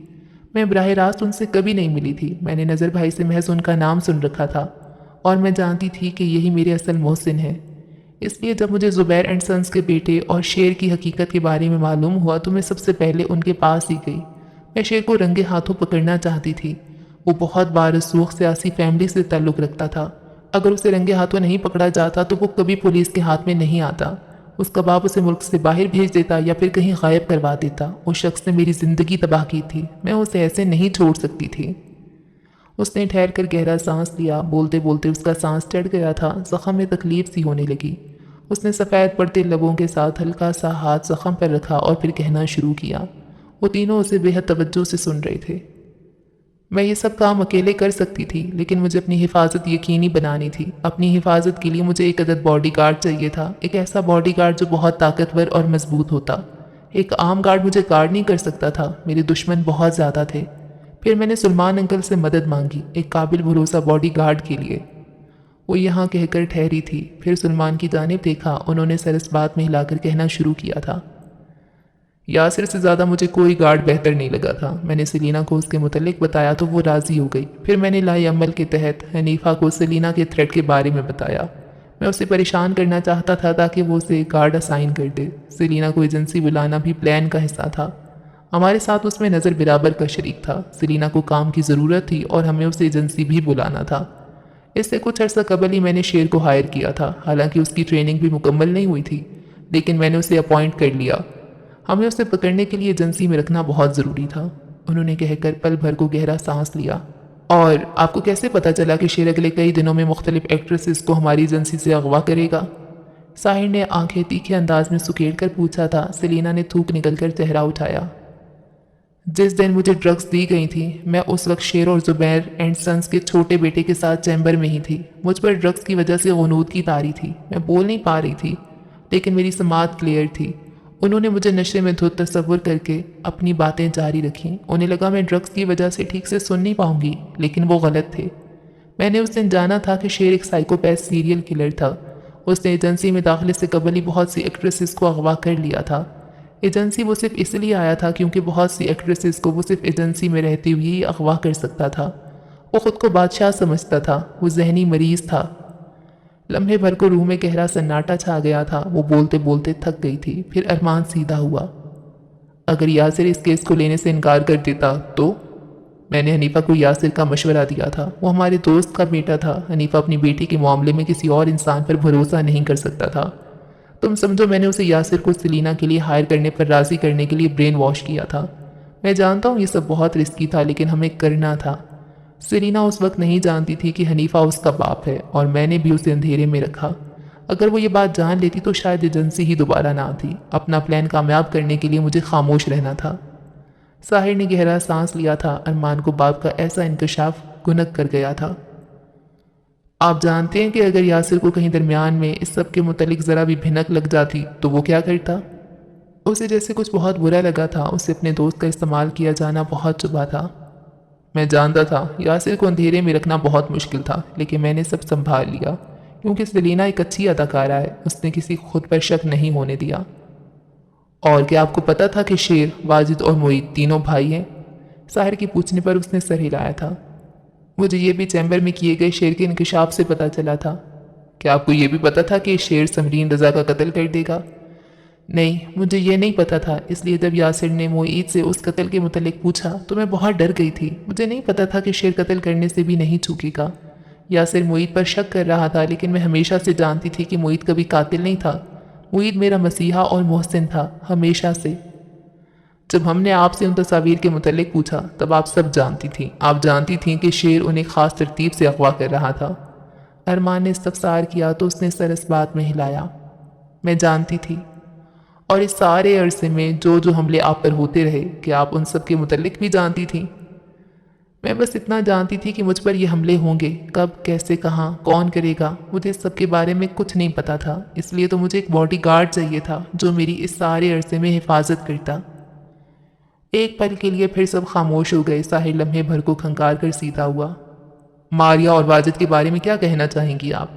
میں براہ راست ان سے کبھی نہیں ملی تھی، میں نے نظر بھائی سے محض ان کا نام سن رکھا تھا اور میں جانتی تھی کہ یہی میرے اصل محسن ہیں۔ اس لیے جب مجھے زبیر اینڈ سنس کے بیٹے اور شیر کی حقیقت کے بارے میں معلوم ہوا تو میں سب سے پہلے ان کے پاس ہی گئی۔ میں شیر کو رنگے ہاتھوں پکڑنا چاہتی تھی۔ وہ بہت بارسوخ سیاسی فیملی سے تعلق رکھتا تھا۔ اگر اسے رنگے ہاتھوں نہیں پکڑا جاتا تو وہ کبھی پولیس کے ہاتھ میں نہیں آتا۔ اس کا باپ اسے ملک سے باہر بھیج دیتا یا پھر کہیں غائب کروا دیتا۔ اس شخص نے میری زندگی تباہ کی تھی، میں اسے ایسے نہیں چھوڑ سکتی تھی۔ اس نے ٹھہر کر گہرا سانس لیا۔ بولتے بولتے اس کا سانس چڑھ گیا تھا، زخم میں تکلیف سی ہونے لگی۔ اس نے سفید پڑتے لبوں کے ساتھ ہلکا سا ہاتھ زخم پر رکھا اور پھر کہنا شروع کیا۔ وہ تینوں اسے بے حد توجہ سے سن رہے تھے۔ میں یہ سب کام اکیلے کر سکتی تھی، لیکن مجھے اپنی حفاظت یقینی بنانی تھی۔ اپنی حفاظت کے لیے مجھے ایک عدد باڈی گارڈ چاہیے تھا، ایک ایسا باڈی گارڈ جو بہت طاقتور اور مضبوط ہوتا۔ ایک عام گارڈ مجھے گارڈ نہیں کر سکتا تھا، میرے دشمن بہت زیادہ تھے۔ پھر میں نے سلمان انکل سے مدد مانگی، ایک قابل بھروسہ باڈی گارڈ کے لیے۔ وہ یہاں کہہ کر ٹھہری تھی، پھر سلمان کی جانب دیکھا۔ انہوں نے سر اس بات میں ہلا کر کہنا شروع کیا تھا، یاسر سے زیادہ مجھے کوئی گارڈ بہتر نہیں لگا تھا۔ میں نے سلینا کو اس کے متعلق بتایا تو وہ راضی ہو گئی۔ پھر میں نے لائی عمل کے تحت حنیفہ کو سلینا کے تھریٹ کے بارے میں بتایا۔ میں اسے پریشان کرنا چاہتا تھا تاکہ وہ اسے گارڈ اسائن کر دے۔ سلینا کو ایجنسی بلانا بھی پلان کا حصہ تھا۔ ہمارے ساتھ اس میں نظر برابر کا شریک تھا۔ سلینا کو کام کی ضرورت تھی اور ہمیں اسے ایجنسی بھی بلانا تھا۔ اس سے کچھ عرصہ قبل ہی میں نے شیر کو ہائر کیا تھا، حالانکہ اس کی ٹریننگ بھی مکمل نہیں ہوئی تھی، لیکن میں نے اسے اپوائنٹ کر لیا۔ ہمیں اسے پکڑنے کے لیے ایجنسی میں رکھنا بہت ضروری تھا۔ انہوں نے کہہ کر پل بھر کو گہرا سانس لیا۔ اور آپ کو کیسے پتہ چلا کہ شیر اگلے کئی دنوں میں مختلف ایکٹریسز کو ہماری ایجنسی سے اغوا کرے گا؟ ساحر نے آنکھیں تیکھے انداز میں سکیڑ کر پوچھا تھا۔ سلینا نے تھوک نکل کر چہرہ اٹھایا۔ جس دن مجھے ڈرگز دی گئی تھی، میں اس وقت شیر اور زبیر اینڈ سنس کے چھوٹے بیٹے کے ساتھ چیمبر میں ہی تھی۔ مجھ پر ڈرگز کی وجہ سے غنود کی طاری تھی، میں بول نہیں پا رہی تھی، لیکن میری سماعت کلیئر تھی۔ انہوں نے مجھے نشے میں دھت تصور کر کے اپنی باتیں جاری رکھیں۔ انہیں لگا میں ڈرگز کی وجہ سے ٹھیک سے سن نہیں پاؤں گی، لیکن وہ غلط تھے۔ میں نے اس دن جانا تھا کہ شیر ایک سائیکوپیتھ سیریل کلر تھا۔ اس نے ایجنسی میں داخلے سے قبل ہی بہت سی ایکٹریسز کو اغوا کر لیا تھا۔ ایجنسی وہ صرف اس لیے آیا تھا کیونکہ بہت سی ایکٹریسز کو وہ صرف ایجنسی میں رہتے ہوئے ہی اغوا کر سکتا تھا۔ وہ خود کو بادشاہ سمجھتا تھا، وہ ذہنی مریض تھا۔ لمحے بھر کو روح میں گہرا سناٹا چھا گیا تھا۔ وہ بولتے بولتے تھک گئی تھی۔ پھر ارمان سیدھا ہوا۔ اگر یاسر اس کیس کو لینے سے انکار کر دیتا تو؟ میں نے حنیفہ کو یاسر کا مشورہ دیا تھا، وہ ہمارے دوست کا بیٹا تھا۔ حنیفہ اپنی بیٹی کے معاملے میں کسی اور انسان پر بھروسہ نہیں کر سکتا تھا۔ تم سمجھو میں نے اسے یاسر کو سلینا کے لیے ہائر کرنے پر راضی کرنے کے لیے برین واش کیا تھا۔ میں جانتا ہوں یہ سب بہت رسکی تھا، لیکن ہمیں کرنا تھا۔ سلینا اس وقت نہیں جانتی تھی کہ حنیفہ اس کا باپ ہے، اور میں نے بھی اسے اندھیرے میں رکھا۔ اگر وہ یہ بات جان لیتی تو شاید ایجنسی ہی دوبارہ نہ آتی۔ اپنا پلان کامیاب کرنے کے لیے مجھے خاموش رہنا تھا۔ ساحر نے گہرا سانس لیا تھا۔ ارمان کو باپ کا ایسا انکشاف گنگ کر گیا تھا۔ آپ جانتے ہیں کہ اگر یاسر کو کہیں درمیان میں اس سب کے متعلق ذرا بھی بھنک لگ جاتی تو وہ کیا کرتا؟ اسے جیسے کچھ بہت برا لگا تھا۔ اسے اپنے دوست کا استعمال کیا جانا بہت چبھا تھا۔ میں جانتا تھا یاسر کو اندھیرے میں رکھنا بہت مشکل تھا، لیکن میں نے سب سنبھال لیا، کیونکہ سلینا ایک اچھی اداکارہ ہے۔ اس نے کسی خود پر شک نہیں ہونے دیا۔ اور کیا آپ کو پتا تھا کہ شیر، واجد اور معید تینوں بھائی ہیں؟ ساحر کی پوچھنے پر اس نے سر ہلایا تھا۔ مجھے یہ بھی چیمبر میں کیے گئے شیر کے انکشاف سے پتہ چلا تھا۔ کیا آپ کو یہ بھی پتا تھا کہ شیر سمرین رضا کا قتل کر دے گا؟ نہیں، مجھے یہ نہیں پتا تھا، اس لیے جب یاسر نے معید سے اس قتل کے متعلق پوچھا تو میں بہت ڈر گئی تھی۔ مجھے نہیں پتا تھا کہ شیر قتل کرنے سے بھی نہیں چوکے گا۔ یاسر معید پر شک کر رہا تھا، لیکن میں ہمیشہ سے جانتی تھی کہ معید کبھی قاتل نہیں تھا۔ معید میرا مسیحا اور محسن تھا، ہمیشہ سے۔ جب ہم نے آپ سے ان تصاویر کے متعلق پوچھا تب آپ سب جانتی تھیں۔ آپ جانتی تھیں کہ شیر انہیں خاص ترتیب سے اغوا کر رہا تھا۔ ارمان نے استفسار کیا تو اس نے سر اس بات میں ہلایا۔ میں جانتی تھی، اور اس سارے عرصے میں جو حملے آپ پر ہوتے رہے، کہ آپ ان سب کے متعلق بھی جانتی تھیں؟ میں بس اتنا جانتی تھی کہ مجھ پر یہ حملے ہوں گے، کب، کیسے، کہاں، کون کرے گا، مجھے اس سب کے بارے میں کچھ نہیں پتا تھا۔ اس لیے تو مجھے ایک باڈی گارڈ چاہیے تھا جو میری اس سارے عرصے میں حفاظت کرتا۔ ایک پل کے لیے پھر سب خاموش ہو گئے۔ ساحر لمحے بھر کو کھنکار کر سیدھا ہوا۔ ماریا اور واجد کے بارے میں کیا کہنا چاہیں گی آپ؟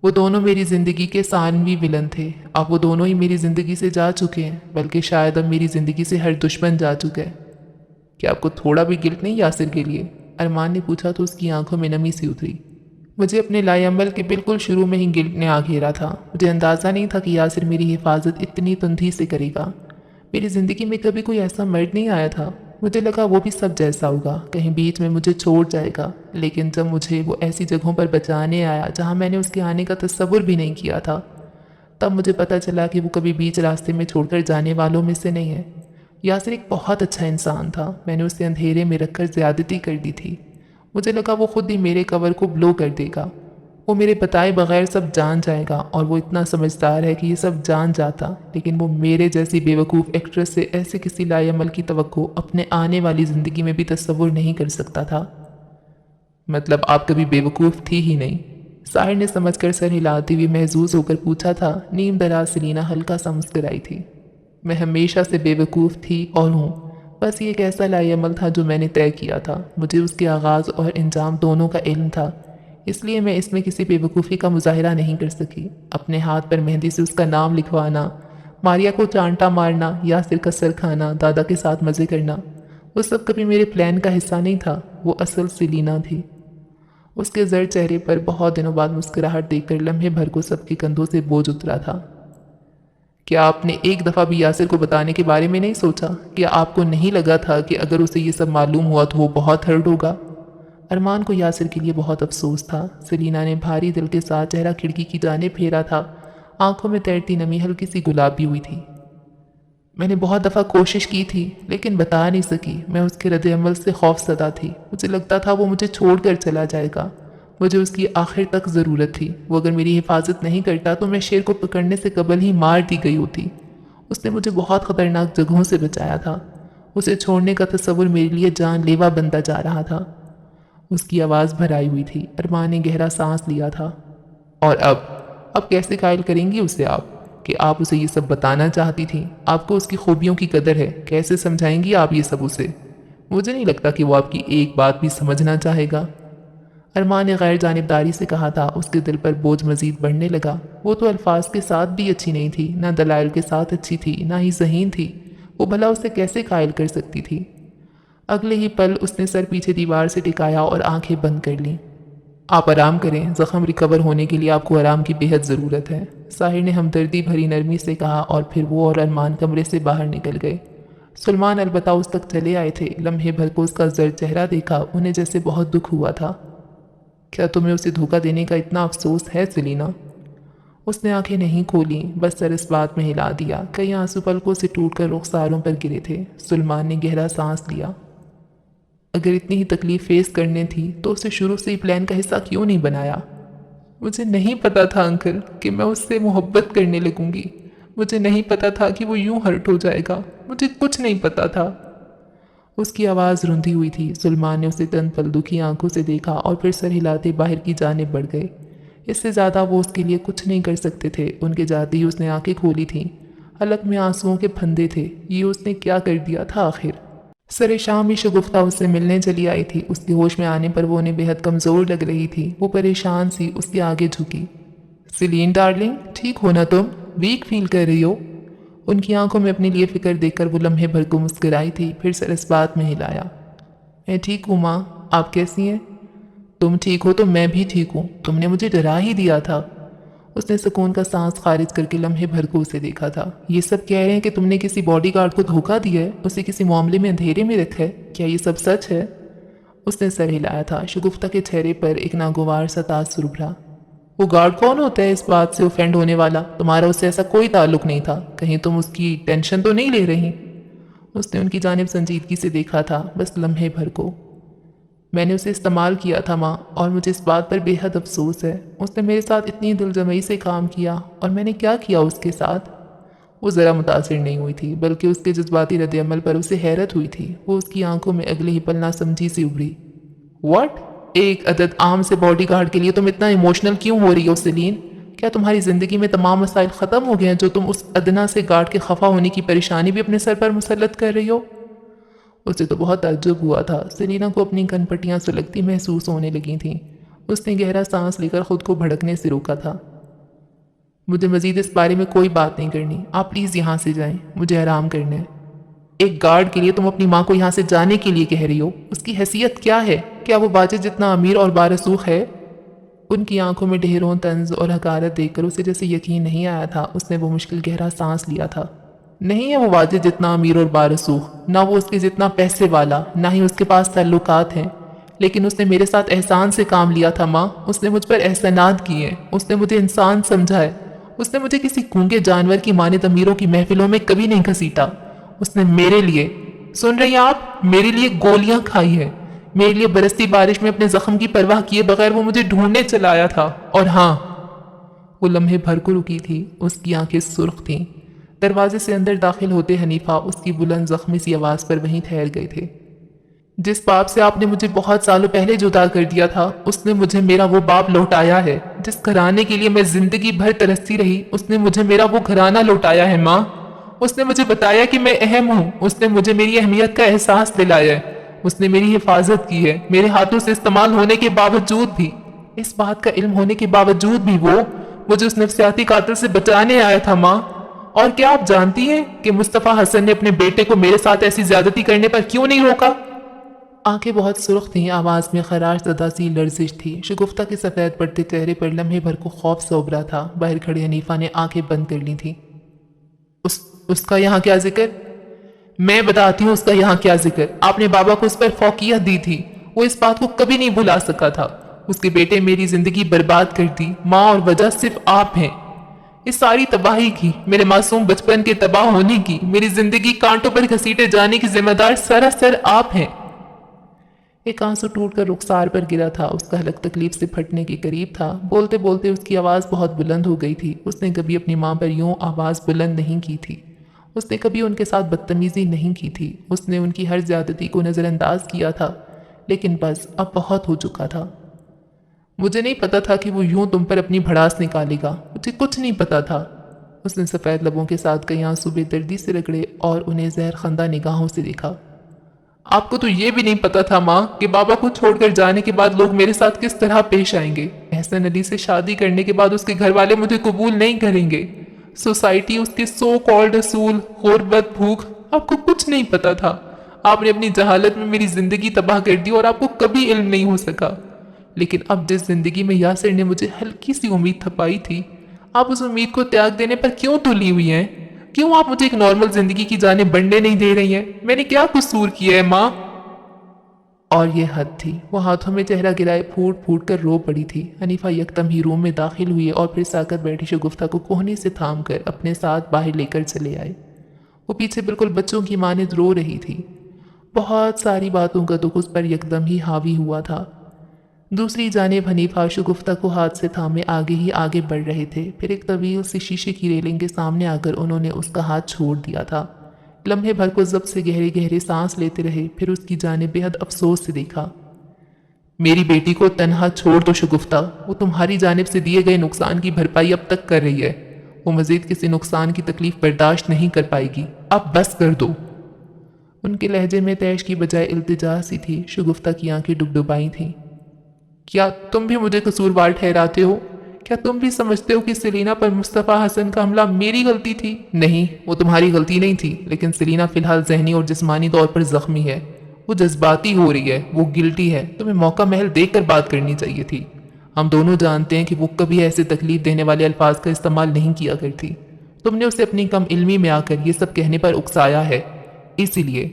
وہ دونوں میری زندگی کے ثانوی ولن تھے۔ اب وہ دونوں ہی میری زندگی سے جا چکے ہیں، بلکہ شاید اب میری زندگی سے ہر دشمن جا چکا ہے۔ کیا آپ کو تھوڑا بھی گلٹ نہیں یاسر کے لیے؟ ارمان نے پوچھا تو اس کی آنکھوں میں نمی سی اتری۔ مجھے اپنے لائے عمل کے بالکل شروع میں ہی گلٹ نے آ گھیرا تھا۔ مجھے اندازہ نہیں تھا کہ یاسر میری حفاظت اتنی تندھی سے کرے گا۔ میری زندگی میں کبھی کوئی ایسا مرد نہیں آیا تھا۔ مجھے لگا وہ بھی سب جیسا ہوگا، کہیں بیچ میں مجھے چھوڑ جائے گا، لیکن جب مجھے وہ ایسی جگہوں پر بچانے آیا جہاں میں نے اس کے آنے کا تصور بھی نہیں کیا تھا، تب مجھے پتہ چلا کہ وہ کبھی بیچ راستے میں چھوڑ کر جانے والوں میں سے نہیں ہے۔ یاسر ایک بہت اچھا انسان تھا۔ میں نے اسے اندھیرے میں رکھ کر زیادتی کر دی تھی۔ مجھے لگا وہ خود ہی میرے کور کو بلو کر دے گا۔ وہ میرے بتائے بغیر سب جان جائے گا اور وہ اتنا سمجھدار ہے کہ یہ سب جان جاتا، لیکن وہ میرے جیسی بیوقوف ایکٹریس سے ایسے کسی لائی عمل کی توقع اپنے آنے والی زندگی میں بھی تصور نہیں کر سکتا تھا۔ مطلب آپ کبھی بیوقوف تھی ہی نہیں؟ ساحر نے سمجھ کر سر ہلاتے ہوئے محظوظ ہو کر پوچھا تھا۔ نیم دراز سیلینا ہلکا سا مسکرائی تھی۔ میں ہمیشہ سے بیوقوف تھی اور ہوں، بس یہ ایک ایسا لائی عمل تھا جو میں نے طے کیا تھا۔ مجھے اس کے آغاز اور انجام دونوں کا علم تھا، اس لیے میں اس میں کسی بیوقوفی کا مظاہرہ نہیں کر سکی۔ اپنے ہاتھ پر مہندی سے اس کا نام لکھوانا، ماریا کو چانٹا مارنا یا پھر کسر کھانا، دادا کے ساتھ مزے کرنا، وہ سب کبھی میرے پلان کا حصہ نہیں تھا۔ وہ اصل سیلینا تھی۔ اس کے زرد چہرے پر بہت دنوں بعد مسکراہٹ دیکھ کر لمحے بھر کو سب کے کندھوں سے بوجھ اترا تھا۔ کیا آپ نے ایک دفعہ بھی یاسر کو بتانے کے بارے میں نہیں سوچا؟ کیا آپ کو نہیں لگا تھا کہ اگر اسے یہ سب معلوم ہوا تو وہ بہت ہرٹ ہوگا؟ ارمان کو یاسر کے لیے بہت افسوس تھا۔ سیلینا نے بھاری دل کے ساتھ چہرہ کھڑکی کی جانب پھیرا تھا، آنکھوں میں تیرتی نمی ہلکی سی گلابی ہوئی تھی۔ میں نے بہت دفعہ کوشش کی تھی لیکن بتا نہیں سکی۔ میں اس کے رد عمل سے خوف زدہ تھی۔ مجھے لگتا تھا وہ مجھے چھوڑ کر چلا جائے گا۔ مجھے اس کی آخر تک ضرورت تھی۔ وہ اگر میری حفاظت نہیں کرتا تو میں شیر کو پکڑنے سے قبل ہی مار دی گئی ہوتی۔ اس نے مجھے بہت خطرناک جگہوں سے بچایا تھا۔ اسے چھوڑنے کا تصور میرے لیے جان لیوا بنتا جا رہا تھا۔ اس کی آواز بھرائی ہوئی تھی۔ ارمان نے گہرا سانس لیا تھا۔ اور اب کیسے قائل کریں گی اسے آپ کہ آپ اسے یہ سب بتانا چاہتی تھیں؟ آپ کو اس کی خوبیوں کی قدر ہے، کیسے سمجھائیں گی آپ یہ سب اسے؟ مجھے نہیں لگتا کہ وہ آپ کی ایک بات بھی سمجھنا چاہے گا۔ ارمان نے غیر جانبداری سے کہا تھا۔ اس کے دل پر بوجھ مزید بڑھنے لگا۔ وہ تو الفاظ کے ساتھ بھی اچھی نہیں تھی، نہ دلائل کے ساتھ اچھی تھی، نہ ہی ذہین تھی۔ وہ بھلا اسے کیسے قائل کر سکتی تھی؟ اگلے ہی پل اس نے سر پیچھے دیوار سے ٹکایا اور آنکھیں بند کر لیں۔ آپ آرام کریں، زخم ریکور ہونے کے لیے آپ کو آرام کی بے حد ضرورت ہے، ساحر نے ہمدردی بھری نرمی سے کہا، اور پھر وہ اور ارمان کمرے سے باہر نکل گئے۔ سلمان البتہ اس تک چلے آئے تھے۔ لمحے بھر کو اس کا زرد چہرہ دیکھا، انہیں جیسے بہت دکھ ہوا تھا۔ کیا تمہیں اسے دھوکہ دینے کا اتنا افسوس ہے سیلینا؟ اس نے آنکھیں نہیں کھولیں، بس سر اس بات میں ہلا دیا۔ کئی آنسو پلکوں سے ٹوٹ کر رخساروں پر گرے تھے۔ سلمان نے گہرا سانس لیا۔ اگر اتنی ہی تکلیف فیس کرنے تھی تو اسے شروع سے ہی پلان کا حصہ کیوں نہیں بنایا؟ مجھے نہیں پتا تھا انکل کہ میں اس سے محبت کرنے لگوں گی۔ مجھے نہیں پتا تھا کہ وہ یوں ہرٹ ہو جائے گا۔ مجھے کچھ نہیں پتا تھا۔ اس کی آواز رندی ہوئی تھی۔ سلمان نے اسے تن پل دکھی آنکھوں سے دیکھا اور پھر سر ہلاتے باہر کی جانب بڑھ گئے۔ اس سے زیادہ وہ اس کے لیے کچھ نہیں کر سکتے تھے۔ ان کے جاتے ہی اس نے آنکھیں کھولی تھیں۔ حلق میں آنسوؤں کے پھندے تھے۔ یہ اس نے کیا کر دیا تھا آخر؟ سر شام بھی شگفتہ اس سے ملنے چلی آئی تھی۔ اس کے ہوش میں آنے پر وہ انہیں بے حد کمزور لگ رہی تھی۔ وہ پریشان سی اس کے آگے جھکی۔ سیلین ڈارلنگ، ٹھیک ہو نا تم؟ ویک فیل کر رہی ہو؟ ان کی آنکھوں میں اپنے لیے فکر دیکھ کر وہ لمحے بھر کو مسکرائی تھی، پھر سر اس بات میں ہلایا۔ میں ٹھیک ہوں ماں، آپ کیسی ہیں؟ تم ٹھیک ہو تو میں بھی ٹھیک ہوں۔ تم نے مجھے ڈرا ہی دیا تھا۔ اس نے سکون کا سانس خارج کر کے لمحے بھر کو اسے دیکھا تھا۔ یہ سب کہہ رہے ہیں کہ تم نے کسی باڈی گارڈ کو دھوکہ دیا ہے، اسے کسی معاملے میں اندھیرے میں رکھا ہے، کیا یہ سب سچ ہے؟ اس نے سر ہلایا تھا۔ شگفتہ کے چہرے پر ایک ناگوار سا تاثر ابھرا۔ وہ گارڈ کون ہوتا ہے اس بات سے اوفینڈ ہونے والا؟ تمہارا اس سے ایسا کوئی تعلق نہیں تھا، کہیں تم اس کی ٹینشن تو نہیں لے رہی؟ اس نے ان کی جانب سنجیدگی سے دیکھا تھا، بس لمحے بھر کو۔ میں نے اسے استعمال کیا تھا ماں، اور مجھے اس بات پر بے حد افسوس ہے۔ اس نے میرے ساتھ اتنی دل جمعی سے کام کیا، اور میں نے کیا کیا اس کے ساتھ؟ وہ ذرا متاثر نہیں ہوئی تھی، بلکہ اس کے جذباتی رد عمل پر اسے حیرت ہوئی تھی۔ وہ اس کی آنکھوں میں اگلے ہی پل ناسمجھی سی ابھری۔ واٹ؟ ایک عدد عام سے باڈی گارڈ کے لیے تم اتنا ایموشنل کیوں ہو رہی ہو سیلین؟ کیا تمہاری زندگی میں تمام مسائل ختم ہو گئے ہیں جو تم اس ادنا سے گارڈ کے خفا ہونے کی پریشانی بھی اپنے سر پر مسلط کر رہی ہو؟ اسے تو بہت تعجب ہوا تھا۔ سیلینا کو اپنی کن پٹیاں سلگتی محسوس ہونے لگی تھیں۔ اس نے گہرا سانس لے کر خود کو بھڑکنے سے روکا تھا۔ مجھے مزید اس بارے میں کوئی بات نہیں کرنی، آپ پلیز یہاں سے جائیں، مجھے آرام کرنا ہے۔ ایک گارڈ کے لیے تم اپنی ماں کو یہاں سے جانے کے لیے کہہ رہی ہو؟ اس کی حیثیت کیا ہے؟ کیا وہ واجد جتنا امیر اور بارسوخ ہے؟ ان کی آنکھوں میں ڈھیروں طنز اور حقارت دیکھ کر اسے جیسے یقین نہیں آیا تھا۔ اس نے وہ مشکل گہرا سانس لیا تھا۔ نہیں ہے وہ واجد جتنا امیر اور بارسوخ، نہ وہ اس کے جتنا پیسے والا، نہ ہی اس کے پاس تعلقات ہیں، لیکن اس نے میرے ساتھ احسان سے کام لیا تھا ماں۔ اس نے مجھ پر احسانات کیے، اس نے مجھے انسان سمجھا ہے۔ اس نے مجھے کسی گونگے جانور کی مانند امیروں کی محفلوں میں کبھی نہیں گھسیٹا۔ اس نے میرے لیے، سن رہی ہیں آپ، میرے لیے گولیاں کھائی ہے، میرے لیے برستی بارش میں اپنے زخم کی پرواہ کیے بغیر وہ مجھے ڈھونڈنے چلا آیا تھا۔ اور ہاں، وہ لمحے بھر کو رکی تھی، اس کی آنکھیں سرخ تھیں۔ دروازے سے اندر داخل ہوتے حنیفہ اس کی بلند زخمی سی آواز پر وہیں ٹھہر گئے تھے۔ جس باپ سے آپ نے مجھے بہت سالوں پہلے جدا کر دیا تھا، اس نے مجھے میرا وہ باپ لوٹایا ہے۔ جس گھرانے کے لیے میں زندگی بھر ترستی رہی، اس نے مجھے میرا وہ گھرانہ لوٹایا ہے ماں۔ اس نے مجھے بتایا کہ میں اہم ہوں، اس نے مجھے میری اہمیت کا احساس دلایا ہے، اس نے میری حفاظت کی ہے، میرے ہاتھوں سے استعمال ہونے کے باوجود بھی، اس بات کا علم ہونے کے باوجود بھی وہ مجھے اس نفسیاتی قاتل سے بچانے آیا تھا ماں۔ اور کیا آپ جانتی ہیں کہ مصطفیٰ حسن نے اپنے بیٹے کو میرے ساتھ ایسی زیادتی کرنے پر کیوں نہیں روکا؟ آنکھیں بہت سرخ تھیں، آواز میں خراش زدہ سی لرزش تھی۔ شگفتہ کے سفید پڑتے چہرے پر لمحے بھر کو خوف سوبرا تھا۔ باہر کھڑے حنیفہ نے آنکھیں بند کر لی تھیں۔ اس کا یہاں کیا ذکر؟ میں بتاتی ہوں اس کا یہاں کیا ذکر۔ آپ نے بابا کو اس پر فوقیت دی تھی، وہ اس بات کو کبھی نہیں بھلا سکا تھا۔ اس کے بیٹے میری زندگی برباد کر دی، ماں اور وجہ صرف آپ ہیں۔ اس ساری تباہی کی، میرے معصوم بچپن کے تباہ ہونے کی، میری زندگی کانٹوں پر گھسیٹے جانے کی ذمہ دار سراسر آپ ہیں۔ ایک آنسو ٹوٹ کر رخسار پر گرا تھا، اس کا حلق تکلیف سے پھٹنے کے قریب تھا۔ بولتے بولتے اس کی آواز بہت بلند ہو گئی تھی۔ اس نے کبھی اپنی ماں پر یوں آواز بلند نہیں کی تھی، اس نے کبھی ان کے ساتھ بدتمیزی نہیں کی تھی، اس نے ان کی ہر زیادتی کو نظر انداز کیا تھا، لیکن بس اب بہت ہو چکا تھا۔ مجھے نہیں پتا تھا کہ وہ یوں تم پر اپنی بھڑاس نکالے گا، مجھے کچھ نہیں پتا تھا۔ اس نے سفید لبوں کے ساتھ کئی آنسو بے دردی سے رگڑے اور انہیں زہر خندہ نگاہوں سے دیکھا۔ آپ کو تو یہ بھی نہیں پتا تھا ماں کہ بابا کو چھوڑ کر جانے کے بعد لوگ میرے ساتھ کس طرح پیش آئیں گے۔ احسن علی سے شادی کرنے کے بعد اس کے گھر والے مجھے قبول نہیں کریں گے، سوسائٹی، اس کے سو کالڈ اصول، غربت، بھوک، آپ کو کچھ نہیں پتا تھا۔ آپ نے اپنی جہالت میں میری زندگی تباہ کر دی اور آپ کو کبھی علم نہیں ہو سکا۔ لیکن اب جس زندگی میں یاسر نے مجھے ہلکی سی امید تھپائی تھی، آپ اس امید کو تیاگ دینے پر کیوں تلی ہوئی ہیں؟ کیوں آپ مجھے ایک نارمل زندگی کی جانب بڑھنے نہیں دے رہی ہیں؟ میں نے کیا قصور کیا ہے ماں؟ اور یہ حد تھی۔ وہ ہاتھوں میں چہرہ گرائے پھوٹ پھوٹ کر رو پڑی تھی۔ حنیفہ یکدم ہی روم میں داخل ہوئے اور پھر ساکت بیٹھی شگفتہ کو کوہنی سے تھام کر اپنے ساتھ باہر لے کر چلے آئے۔ وہ پیچھے بالکل بچوں کی مانند رو رہی تھی۔ بہت ساری باتوں کا دکھ اس پر یکدم ہی حاوی ہوا تھا۔ دوسری جانب حنیفہ شگفتہ کو ہاتھ سے تھامے آگے ہی آگے بڑھ رہے تھے، پھر ایک طویل سی شیشے کی ریلنگ کے سامنے آ کر انہوں نے اس کا ہاتھ چھوڑ دیا تھا۔ لمحے بھر کو ضبط سے گہرے گہرے سانس لیتے رہے، پھر اس کی جانب بے حد افسوس سے دیکھا۔ میری بیٹی کو تنہا چھوڑ دو شگفتہ، وہ تمہاری جانب سے دیے گئے نقصان کی بھرپائی اب تک کر رہی ہے، وہ مزید کسی نقصان کی تکلیف برداشت نہیں کر پائے گی، اب بس کر دو۔ ان کے لہجے میں تیش کی بجائے التجا سی تھی۔ شگفتہ کی آنکھیں ڈبڈبائی تھیں۔ کیا تم بھی مجھے قصوروار ٹھہراتے ہو؟ کیا تم بھی سمجھتے ہو کہ سیلینا پر مصطفیٰ حسن کا حملہ میری غلطی تھی؟ نہیں، وہ تمہاری غلطی نہیں تھی، لیکن سیلینا فی الحال ذہنی اور جسمانی طور پر زخمی ہے، وہ جذباتی ہو رہی ہے، وہ گلٹی ہے، تمہیں موقع محل دیکھ کر بات کرنی چاہیے تھی۔ ہم دونوں جانتے ہیں کہ وہ کبھی ایسے تکلیف دینے والے الفاظ کا استعمال نہیں کیا کرتی۔ تم نے اسے اپنی کم علمی میں آ کر یہ سب کہنے پر اکسایا ہے، اسی لیے۔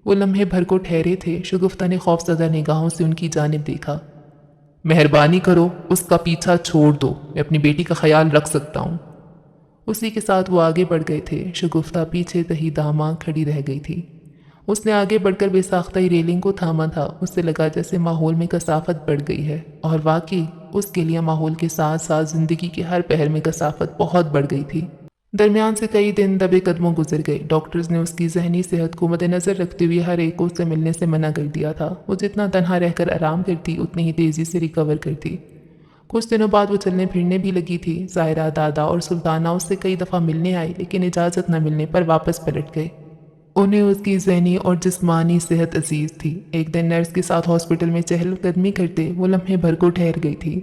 وہ لمحے بھر کو ٹھہرے تھے۔ شگفتہ نے خوفزدہ نگاہوں سے ان کی جانب دیکھا۔ مہربانی کرو، اس کا پیچھا چھوڑ دو، میں اپنی بیٹی کا خیال رکھ سکتا ہوں۔ اسی کے ساتھ وہ آگے بڑھ گئے تھے۔ شگفتہ پیچھے تہی داماں کھڑی رہ گئی تھی۔ اس نے آگے بڑھ کر بے ساختہ ہی ریلنگ کو تھاما تھا۔ اس سے لگا جیسے ماحول میں کثافت بڑھ گئی ہے، اور واقعی اس کے لیے ماحول کے ساتھ ساتھ زندگی کے ہر پہر میں کثافت بہت بڑھ گئی تھی۔ درمیان سے کئی دن دبے قدموں گزر گئے۔ ڈاکٹرز نے اس کی ذہنی صحت کو مد نظر رکھتے ہوئے ہر ایک کو اس سے ملنے سے منع کر دیا تھا۔ وہ جتنا تنہا رہ کر آرام کرتی اتنی ہی تیزی سے ریکور کرتی۔ کچھ دنوں بعد وہ چلنے پھرنے بھی لگی تھی۔ ظاہرہ، دادا اور سلطانہ اس سے کئی دفعہ ملنے آئی، لیکن اجازت نہ ملنے پر واپس پلٹ گئے۔ انہیں اس کی ذہنی اور جسمانی صحت عزیز تھی۔ ایک دن نرس کے ساتھ ہاسپٹل میں چہل قدمی کرتے وہ لمحے بھر کو ٹھہر گئی تھی۔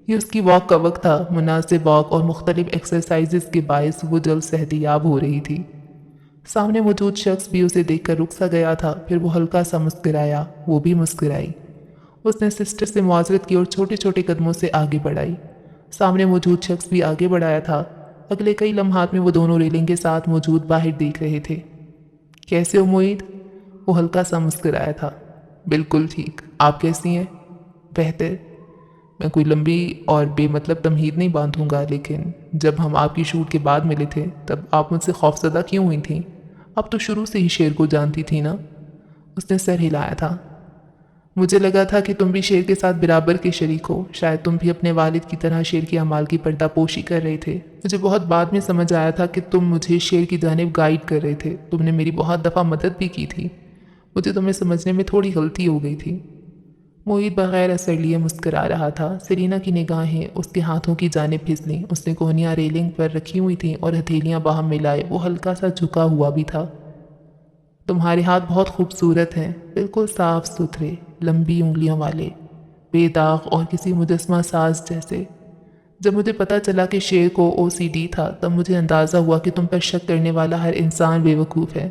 یہ اس کی واک کا وقت تھا۔ مناسب واک اور مختلف ایکسرسائزز کے باعث وہ جلد صحت یاب ہو رہی تھی۔ سامنے موجود شخص بھی اسے دیکھ کر رک سا گیا تھا، پھر وہ ہلکا سا مسکرایا، وہ بھی مسکرائی۔ اس نے سسٹر سے معذرت کی اور چھوٹے چھوٹے قدموں سے آگے بڑھائی۔ سامنے موجود شخص بھی آگے بڑھایا تھا۔ اگلے کئی لمحات میں وہ دونوں ریلنگ کے ساتھ موجود باہر دیکھ رہے تھے۔ کیسے ہو معید؟ وہ ہلکا سا مسکرایا تھا۔ بالکل ٹھیک، آپ کیسی ہیں؟ بہتر۔ میں کوئی لمبی اور بے مطلب تمہید نہیں باندھوں گا، لیکن جب ہم آپ کی شوٹ کے بعد ملے تھے تب آپ مجھ سے خوفزدہ کیوں ہوئی تھیں؟ اب تو شروع سے ہی شیر کو جانتی تھی نا؟ اس نے سر ہلایا تھا۔ مجھے لگا تھا کہ تم بھی شیر کے ساتھ برابر کے شریک ہو، شاید تم بھی اپنے والد کی طرح شیر کے اعمال کی پردہ پوشی کر رہے تھے۔ مجھے بہت بعد میں سمجھ آیا تھا کہ تم مجھے شیر کی جانب گائیڈ کر رہے تھے، تم نے میری بہت دفعہ مدد بھی کی تھی، مجھے تمہیں سمجھنے میں تھوڑی غلطی ہو گئی تھی۔ معید بغیر اثر لیے مسکرا رہا تھا۔ سیرینا کی نگاہیں اس کے ہاتھوں کی جانب پھسلیں، اس نے کوہنیاں ریلنگ پر رکھی ہوئی تھیں اور ہتھیلیاں باہم ملائے وہ ہلکا سا جھکا ہوا بھی تھا۔ تمہارے ہاتھ بہت خوبصورت ہیں، بالکل صاف ستھرے، لمبی انگلیوں والے، بے داغ اور کسی مجسمہ ساز جیسے۔ جب مجھے پتا چلا کہ شیر کو OCD تھا تب مجھے اندازہ ہوا کہ تم پر شک کرنے والا ہر انسان بے وقوف ہے،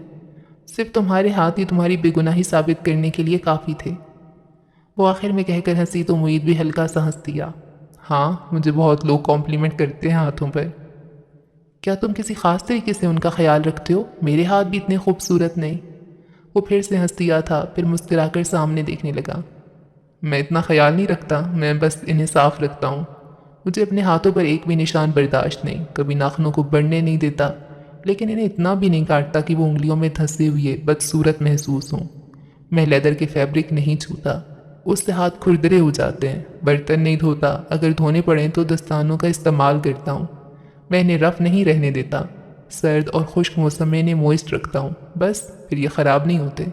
صرف تمہارے ہاتھ ہی تمہاری بے گناہی ثابت کرنے کے لیے کافی تھے۔ وہ آخر میں کہہ کر ہنسی تو معید بھی ہلکا سا ہنس دیا۔ ہاں، مجھے بہت لوگ کمپلیمنٹ کرتے ہیں ہاتھوں پر۔ کیا تم کسی خاص طریقے سے ان کا خیال رکھتے ہو؟ میرے ہاتھ بھی اتنے خوبصورت نہیں۔ وہ پھر سے ہنس دیا تھا، پھر مسکرا کر سامنے دیکھنے لگا۔ میں اتنا خیال نہیں رکھتا، میں بس انہیں صاف رکھتا ہوں۔ مجھے اپنے ہاتھوں پر ایک بھی نشان برداشت نہیں، کبھی ناخنوں کو بڑھنے نہیں دیتا، لیکن انہیں اتنا بھی نہیں کاٹتا کہ وہ انگلیوں میں دھسے ہوئے بدصورت محسوس ہوں۔ میں لیدر کے فیبرک نہیں چھوتا، اس سے ہاتھ کھردرے ہو جاتے ہیں۔ برتن نہیں دھوتا، اگر دھونے پڑیں تو دستانوں کا استعمال کرتا ہوں۔ میں انہیں رف نہیں رہنے دیتا، سرد اور خشک موسم میں انہیں موئسٹ رکھتا ہوں، بس پھر یہ خراب نہیں ہوتے۔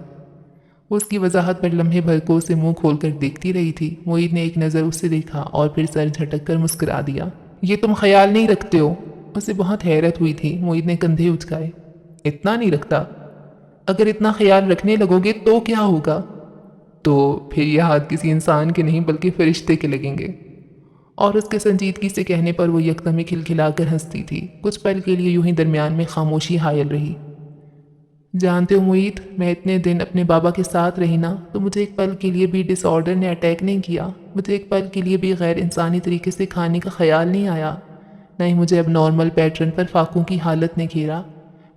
اس کی وضاحت پر لمحے بھر کو اسے منہ کھول کر دیکھتی رہی تھی۔ معید نے ایک نظر اس سے دیکھا اور پھر سر جھٹک کر مسکرا دیا۔ یہ تم خیال نہیں رکھتے ہو؟ اسے بہت حیرت ہوئی تھی۔ معید نے کندھے اچکائے۔ اتنا نہیں رکھتا؟ اگر اتنا خیال رکھنے لگو گے تو کیا ہوگا؟ تو پھر یہ ہاتھ کسی انسان کے نہیں بلکہ فرشتے کے لگیں گے۔ اور اس کے سنجیدگی سے کہنے پر وہ یکدم ہی کھلکھلا کر ہنستی تھی۔ کچھ پل کے لیے یوں ہی درمیان میں خاموشی حائل رہی۔ جانتے ہو معید، میں اتنے دن اپنے بابا کے ساتھ رہی نا تو مجھے ایک پل کے لیے بھی ڈس آرڈر نے اٹیک نہیں کیا، مجھے ایک پل کے لیے بھی غیر انسانی طریقے سے کھانے کا خیال نہیں آیا، نہ ہی مجھے اب نارمل پیٹرن پر فاقوں کی حالت نے گھیرا۔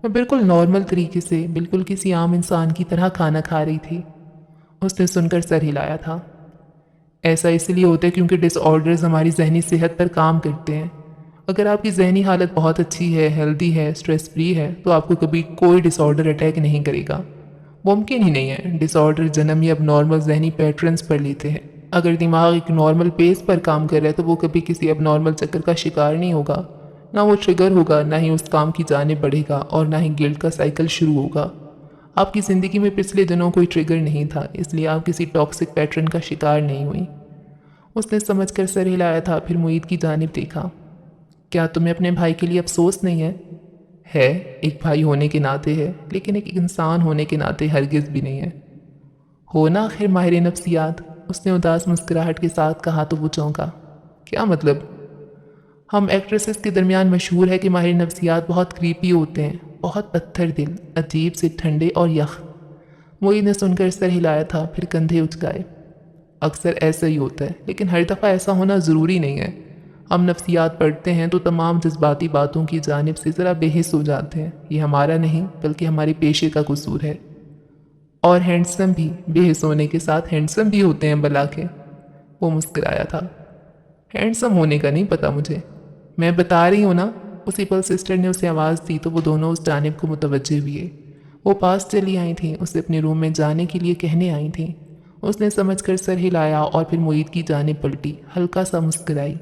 میں بالکل نارمل طریقے سے، بالکل کسی عام انسان کی طرح کھانا کھا رہی تھی۔ اس نے سن کر سر ہلایا تھا۔ ایسا اس لیے ہوتا ہے کیونکہ ڈس آرڈرز ہماری ذہنی صحت پر کام کرتے ہیں۔ اگر آپ کی ذہنی حالت بہت اچھی ہے، ہیلدی ہے، سٹریس فری ہے تو آپ کو کبھی کوئی ڈس آرڈر اٹیک نہیں کرے گا۔ ممکن ہی نہیں ہے۔ ڈس آرڈر جنم ہی اب نارمل ذہنی پیٹرنز پر لیتے ہیں۔ اگر دماغ ایک نارمل پیس پر کام کر رہا ہے تو وہ کبھی کسی اب نارمل چکر کا شکار نہیں ہوگا، نہ وہ ٹریگر ہوگا، نہ ہی اس کام کی جانب بڑھے گا اور نہ ہی گلٹ کا سائیکل شروع ہوگا۔ آپ کی زندگی میں پچھلے دنوں کوئی ٹریگر نہیں تھا، اس لیے آپ کسی ٹاکسک پیٹرن کا شکار نہیں ہوئی۔ اس نے سمجھ کر سر ہلایا تھا، پھر معید کی جانب دیکھا۔ کیا تمہیں اپنے بھائی کے لیے افسوس نہیں ہے؟ ہے، ایک بھائی ہونے کے ناطے ہے، لیکن ایک انسان ہونے کے ناطے ہرگز بھی نہیں ہے۔ ہونا آخر ماہر نفسیات، اس نے اداس مسکراہٹ کے ساتھ کہا تو وہ چونکا۔ کیا مطلب؟ ہم ایکٹریسز کے درمیان مشہور ہے کہ ماہر نفسیات بہت کریپی ہوتے ہیں، بہت پتھر دل، عجیب سے ٹھنڈے اور یخ۔ معید نے سن کر سر ہلایا تھا، پھر کندھے اچکائے۔ اکثر ایسا ہی ہوتا ہے، لیکن ہر دفعہ ایسا ہونا ضروری نہیں ہے۔ ہم نفسیات پڑھتے ہیں تو تمام جذباتی باتوں کی جانب سے ذرا بے حس ہو جاتے ہیں۔ یہ ہمارا نہیں بلکہ ہمارے پیشے کا قصور ہے۔ اور ہینڈسم بھی، بے حس ہونے کے ساتھ ہینڈسم بھی ہوتے ہیں بلا کے۔ وہ مسکرایا تھا۔ ہینڈسم ہونے کا نہیں پتا مجھے، میں بتا رہی ہوں نا۔ اسی پل سسٹر نے اسے آواز دی تو وہ دونوں اس جانب کو متوجہ ہوئے۔ وہ پاس چلی آئی تھیں، اسے اپنے روم میں جانے کے لیے کہنے آئی تھیں۔ اس نے سمجھ کر سر ہلایا اور پھر معید کی جانب پلٹی، ہلکا سا مسکرائی۔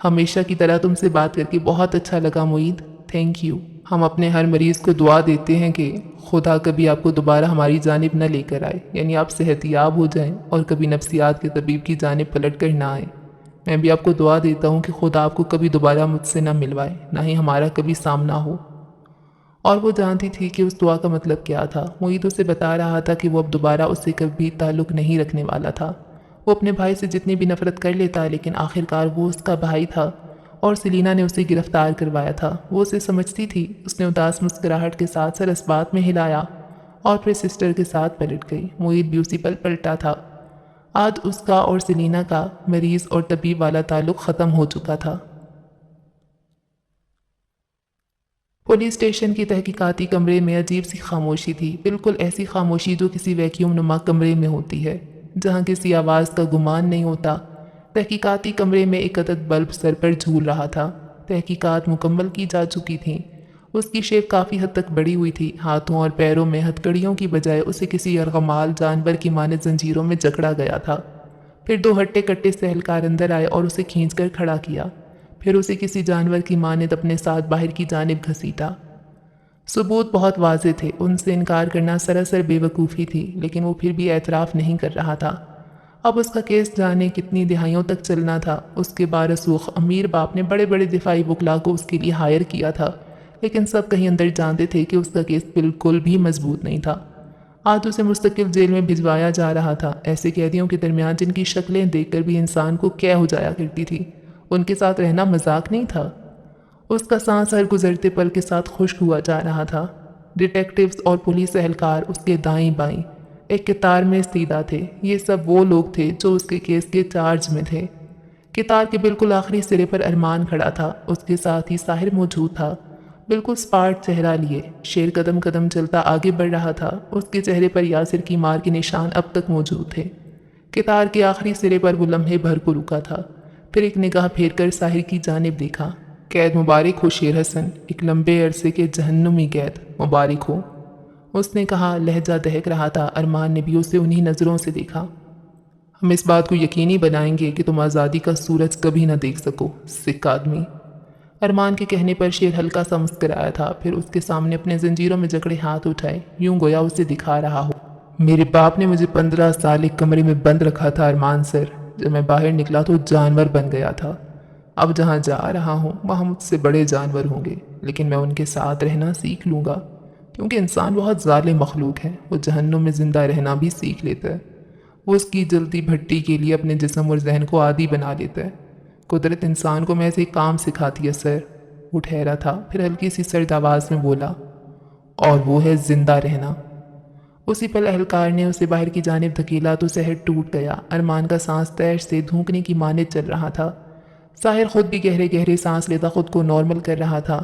ہمیشہ کی طرح تم سے بات کر کے بہت اچھا لگا معید، تھینک یو۔ ہم اپنے ہر مریض کو دعا دیتے ہیں کہ خدا کبھی آپ کو دوبارہ ہماری جانب نہ لے کر آئے، یعنی آپ صحت یاب ہو جائیں اور کبھی نفسیات کے طبیب کی جانب پلٹ کر نہ آئیں۔ میں بھی آپ کو دعا دیتا ہوں کہ خدا آپ کو کبھی دوبارہ مجھ سے نہ ملوائے، نہ ہی ہمارا کبھی سامنا ہو۔ اور وہ جانتی تھی کہ اس دعا کا مطلب کیا تھا۔ معید اسے بتا رہا تھا کہ وہ اب دوبارہ اس سے کبھی تعلق نہیں رکھنے والا تھا۔ وہ اپنے بھائی سے جتنی بھی نفرت کر لیتا لیکن آخرکار وہ اس کا بھائی تھا اور سیلینا نے اسے گرفتار کروایا تھا۔ وہ اسے سمجھتی تھی۔ اس نے اداس مسکراہٹ کے ساتھ سر اس بات میں ہلایا اور پھر سسٹر کے ساتھ پلٹ گئی۔ معید بھی اسی پل پلٹا تھا۔ آج اس کا اور سیلینا کا مریض اور طبیب والا تعلق ختم ہو چکا تھا۔ پولیس اسٹیشن کی تحقیقاتی کمرے میں عجیب سی خاموشی تھی، بالکل ایسی خاموشی جو کسی ویکیوم نما کمرے میں ہوتی ہے، جہاں کسی آواز کا گمان نہیں ہوتا۔ تحقیقاتی کمرے میں ایک عدد بلب سر پر جھول رہا تھا۔ تحقیقات مکمل کی جا چکی تھیں اس کی شیپ کافی حد تک بڑی ہوئی تھی، ہاتھوں اور پیروں میں ہتھکڑیوں کی بجائے اسے کسی یرغمال جانور کی مانند زنجیروں میں جکڑا گیا تھا۔ پھر 2 ہٹے کٹے سے اہلکار اندر آئے اور اسے کھینچ کر کھڑا کیا، پھر اسے کسی جانور کی مانند اپنے ساتھ باہر کی جانب گھسیٹا۔ ثبوت بہت واضح تھے، ان سے انکار کرنا سراسر بے وقوفی تھی، لیکن وہ پھر بھی اعتراف نہیں کر رہا تھا۔ اب اس کا کیس جانے کتنی دہائیوں تک چلنا تھا۔ اس کے بارسوخ امیر باپ نے بڑے بڑے دفاعی وکلاء کو اس کے لیے ہائر کیا تھا، لیکن سب کہیں اندر جانتے تھے کہ اس کا کیس بالکل بھی مضبوط نہیں تھا۔ آج اسے مستقل جیل میں بھجوایا جا رہا تھا، ایسے قیدیوں کے درمیان جن کی شکلیں دیکھ کر بھی انسان کو کیا ہو جایا کرتی تھی۔ ان کے ساتھ رہنا مذاق نہیں تھا۔ اس کا سانس ہر گزرتے پل کے ساتھ خشک ہوا جا رہا تھا۔ ڈیٹیکٹیوز اور پولیس اہلکار اس کے دائیں بائیں ایک قطار میں سیدھا تھے۔ یہ سب وہ لوگ تھے جو اس کے کیس کے چارج میں تھے۔ قطار کے بالکل آخری سرے پر ارمان کھڑا تھا، اس کے ساتھ ہی ساحر موجود تھا، بالکل سپاٹ چہرہ لیے۔ شیر قدم قدم چلتا آگے بڑھ رہا تھا، اس کے چہرے پر یاسر کی مار کے نشان اب تک موجود تھے۔ قطار کے آخری سرے پر وہ لمحے بھر کو رکا تھا، پھر ایک نگاہ پھیر کر ساحر کی جانب دیکھا۔ قید مبارک ہو شیر حسن، ایک لمبے عرصے کے جہنمی قید مبارک ہو، اس نے کہا۔ لہجہ دہک رہا تھا۔ ارمان نے بھی اسے انہی نظروں سے دیکھا۔ ہم اس بات کو یقینی بنائیں گے کہ تم آزادی کا سورج کبھی نہ دیکھ سکو، سکھ آدمی۔ ارمان کے کہنے پر شیر ہلکا سا مسکرایا تھا، پھر اس کے سامنے اپنے زنجیروں میں جکڑے ہاتھ اٹھائے، یوں گویا اسے دکھا رہا ہو۔ میرے باپ نے مجھے 15 سال ایک کمرے میں بند رکھا تھا ارمان سر، جب میں باہر نکلا تو جانور بن گیا تھا۔ اب جہاں جا رہا ہوں وہاں مجھ سے بڑے جانور ہوں گے، لیکن میں ان کے ساتھ رہنا سیکھ لوں گا، کیونکہ انسان بہت ظالم مخلوق ہے۔ وہ جہنم میں زندہ رہنا بھی سیکھ لیتا ہے۔ وہ اس کی جلتی بھٹی کے لیے اپنے جسم اور ذہن کو عادی بنا لیتا ہے۔ قدرت انسان کو محض ایک کام سکھاتی ہے سر۔ وہ ٹھہرا تھا، پھر ہلکی سی سرد آواز میں بولا، اور وہ ہے زندہ رہنا۔ اسی پل اہلکار نے اسے باہر کی جانب دھکیلا تو شہر ٹوٹ گیا۔ ارمان کا سانس تیر سے دھونکنے کی مانند چل رہا تھا۔ ساحر خود بھی گہرے گہرے سانس لیتا خود کو نارمل کر رہا تھا۔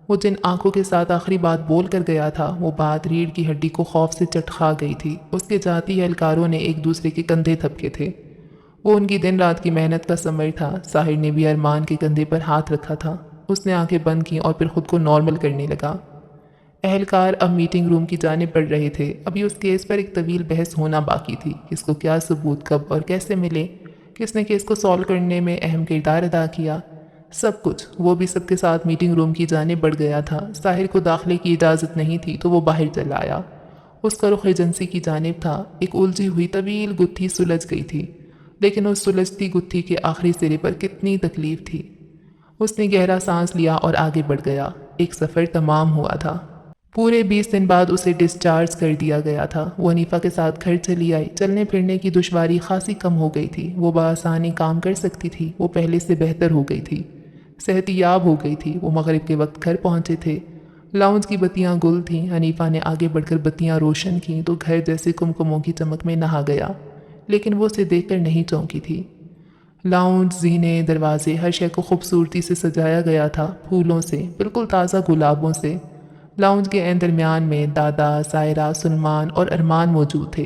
وہ جن آنکھوں کے ساتھ آخری بات بول کر گیا تھا، وہ بات ریڑھ کی ہڈی کو خوف سے چٹخا گئی تھی۔ اس کے جاتی اہلکاروں نے ایک دوسرے کے کندھے تھپکے تھے۔ وہ ان کی دن رات کی محنت کا ثمر تھا۔ ساحر نے بھی ارمان کے کندھے پر ہاتھ رکھا تھا۔ اس نے آنکھیں بند کیں اور پھر خود کو نارمل کرنے لگا۔ اہلکار اب میٹنگ روم کی جانب بڑھ رہے تھے۔ ابھی اس کیس پر ایک طویل بحث ہونا باقی تھی، کس کو کیا ثبوت کب اور کیسے ملے، کس نے کیس کو سالو کرنے میں اہم کردار ادا کیا، سب کچھ۔ وہ بھی سب کے ساتھ میٹنگ روم کی جانب بڑھ گیا تھا۔ ساحر کو داخلے کی اجازت نہیں تھی تو وہ باہر چلا آیا۔ اس کا رخ ایجنسی کی جانب تھا۔ ایک الجھی ہوئی طویل گتھی سلجھ گئی تھی، لیکن اس سلجھتی گتھی کے آخری سرے پر کتنی تکلیف تھی۔ اس نے گہرا سانس لیا اور آگے بڑھ گیا۔ ایک سفر تمام ہوا تھا۔ پورے 20 دن بعد اسے ڈسچارج کر دیا گیا تھا۔ وہ حنیفہ کے ساتھ گھر چلی آئی۔ چلنے پھرنے کی دشواری خاصی کم ہو گئی تھی۔ وہ بآسانی کام کر سکتی تھی۔ وہ پہلے سے بہتر ہو گئی تھی، صحت یاب ہو گئی تھی۔ وہ مغرب کے وقت گھر پہنچے تھے۔ لاؤنج کی بتیاں گل تھیں۔ حنیفہ نے آگے بڑھ کر بتیاں روشن کیں تو گھر جیسے کمکموں کی چمک میں نہا گیا، لیکن وہ اسے دیکھ کر نہیں چونکی تھی۔ لاؤنج، زینے، دروازے، ہر شے کو خوبصورتی سے سجایا گیا تھا، پھولوں سے، بالکل تازہ گلابوں سے۔ لاؤنج کے عین درمیان میں دادا، سائرہ، سلمان اور ارمان موجود تھے۔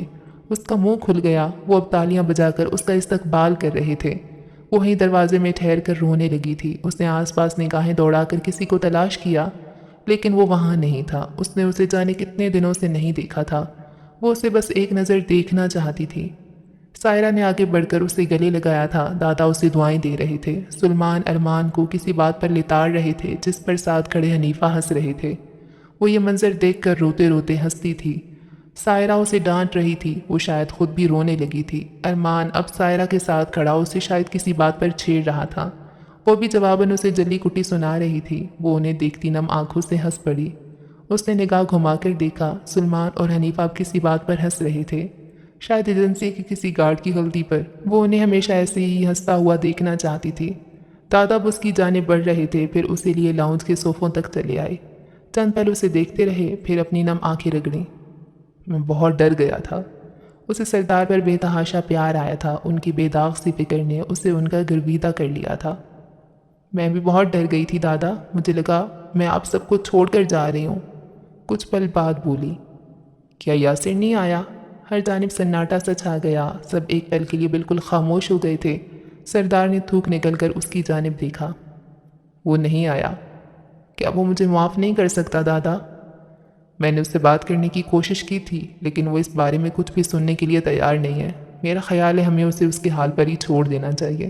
اس کا منہ کھل گیا۔ وہ اب تالیاں بجا کر اس کا استقبال کر رہے تھے۔ وہ وہیں دروازے میں ٹھہر کر رونے لگی تھی۔ اس نے آس پاس نگاہیں دوڑا کر کسی کو تلاش کیا، لیکن وہ وہاں نہیں تھا۔ اس نے اسے جانے کتنے دنوں سے نہیں دیکھا تھا۔ وہ اسے بس ایک نظر دیکھنا چاہتی تھی۔ سائرہ نے آگے بڑھ کر اسے گلے لگایا تھا۔ دادا اسے دعائیں دے رہے تھے۔ سلمان ارمان کو کسی بات پر لتاڑ رہے تھے جس پر ساتھ کھڑے حنیفہ ہنس رہے تھے۔ وہ یہ منظر دیکھ کر روتے روتے ہنستی تھی۔ سائرہ اسے ڈانٹ رہی تھی۔ وہ شاید خود بھی رونے لگی تھی۔ ارمان اب سائرہ کے ساتھ کھڑا اسے شاید کسی بات پر چھیڑ رہا تھا۔ وہ بھی جواباً اسے جلی کٹی سنا رہی تھی۔ وہ انہیں دیکھتی نم آنکھوں سے ہنس پڑی۔ اس نے نگاہ گھما کر دیکھا۔ سلمان اور حنیفہ اب کسی بات پر ہنس رہے تھے، شاید ایجنسی کی کسی گارڈ کی غلطی پر۔ وہ انہیں ہمیشہ ایسے ہی ہنستا ہوا دیکھنا چاہتی تھی۔ دادا اب اس کی جانب بڑھ رہے تھے، پھر اسے لیے لاؤنج کے صوفوں تک چلے آئے۔ چند پل اسے دیکھتے رہے، پھر اپنی نم آنکھیں رگڑیں۔ میں بہت ڈر گیا تھا۔ اسے سردار پر بے تحاشا پیار آیا تھا۔ ان کی بے داغ سی فکر نے اسے ان کا گرویدہ کر لیا تھا۔ میں بھی بہت ڈر گئی تھی دادا، مجھے لگا میں آپ سب کو چھوڑ کر جا رہی ہوں۔ کچھ پل بعد بولی، کیا یاسر نہیں آیا؟ ہر جانب سناٹا سا چھا گیا۔ سب ایک پل کے لیے بالکل خاموش ہو گئے تھے۔ سردار نے تھوک نکل کر اس کی جانب دیکھا۔ وہ نہیں آیا۔ کیا وہ مجھے معاف نہیں کر سکتا دادا؟ میں نے اس سے بات کرنے کی کوشش کی تھی لیکن وہ اس بارے میں کچھ بھی سننے کے لیے تیار نہیں ہے۔ میرا خیال ہے ہمیں اسے اس کے حال پر ہی چھوڑ دینا چاہیے۔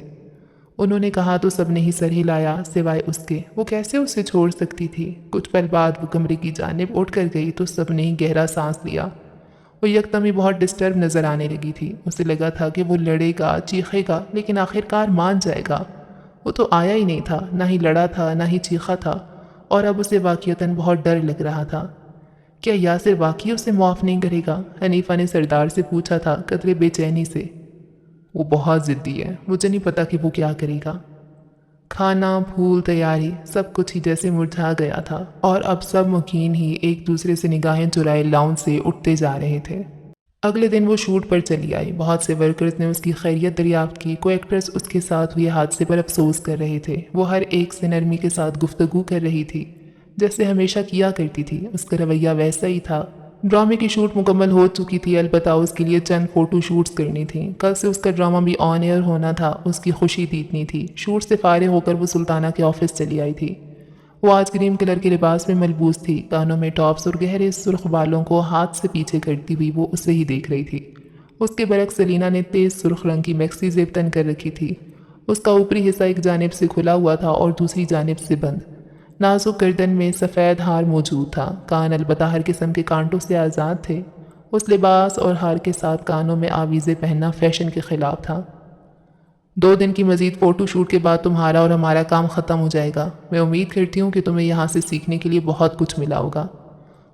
انہوں نے کہا تو سب نے ہی سر ہلایا سوائے اس کے۔ وہ کیسے اسے چھوڑ سکتی تھی؟ کچھ پل بعد وہ کمرے کی جانب اٹھ کر گئی تو سب نے ہی گہرا سانس لیا۔ وہ یکدم ہی بہت ڈسٹرب نظر آنے لگی تھی۔ اسے لگا تھا کہ وہ لڑے گا، چیخے گا، لیکن آخر کار مان جائے گا۔ وہ تو آیا ہی نہیں تھا، نہ ہی لڑا تھا نہ ہی چیخا تھا، اور اب اسے واقعتاً بہت ڈر لگ رہا تھا۔ کیا یاسر واقعی اسے معاف نہیں کرے گا؟ حنیفہ نے سردار سے پوچھا تھا قدرے بے چینی سے۔ وہ بہت ضدی ہے، مجھے نہیں پتا کہ وہ کیا کرے گا۔ کھانا، پھول، تیاری، سب کچھ ہی جیسے مرجھا گیا تھا، اور اب سب مکین ہی ایک دوسرے سے نگاہیں چرائے لاؤنج سے اٹھتے جا رہے تھے۔ اگلے دن وہ شوٹ پر چلی آئی۔ بہت سے ورکرز نے اس کی خیریت دریافت کی۔ کوئی ایکٹرز اس کے ساتھ ہوئے حادثے پر افسوس کر رہے تھے۔ وہ ہر ایک سے نرمی کے ساتھ گفتگو کر رہی تھی جیسے ہمیشہ کیا کرتی تھی۔ اس کا رویہ ویسا ہی تھا۔ ڈرامے کی شوٹ مکمل ہو چکی تھی، البتہ اس کے لیے چند فوٹو شوٹس کرنی تھیں۔ کل سے اس کا ڈرامہ بھی آن ایئر ہونا تھا۔ اس کی خوشی تیتنی تھی۔ شوٹ سے فارغ ہو کر وہ سلطانہ کے آفس چلی آئی تھی۔ وہ آج کریم کلر کے لباس میں ملبوس تھی، کانوں میں ٹاپس اور گہرے سرخ بالوں کو ہاتھ سے پیچھے کرتی ہوئی وہ اسے ہی دیکھ رہی تھی۔ اس کے برعکس سلینا نے تیز سرخ رنگ کی میکسی زیب تن کر رکھی تھی۔ اس کا اوپری حصہ ایک جانب سے کھلا ہوا تھا اور دوسری جانب سے بند۔ نازک گردن میں سفید ہار موجود تھا، کان البتہ ہر قسم کے کانٹوں سے آزاد تھے۔ اس لباس اور ہار کے ساتھ کانوں میں آویزیں پہننا فیشن کے خلاف تھا۔ 2 دن کی مزید فوٹو شوٹ کے بعد تمہارا اور ہمارا کام ختم ہو جائے گا۔ میں امید کرتی ہوں کہ تمہیں یہاں سے سیکھنے کے لیے بہت کچھ ملا ہوگا۔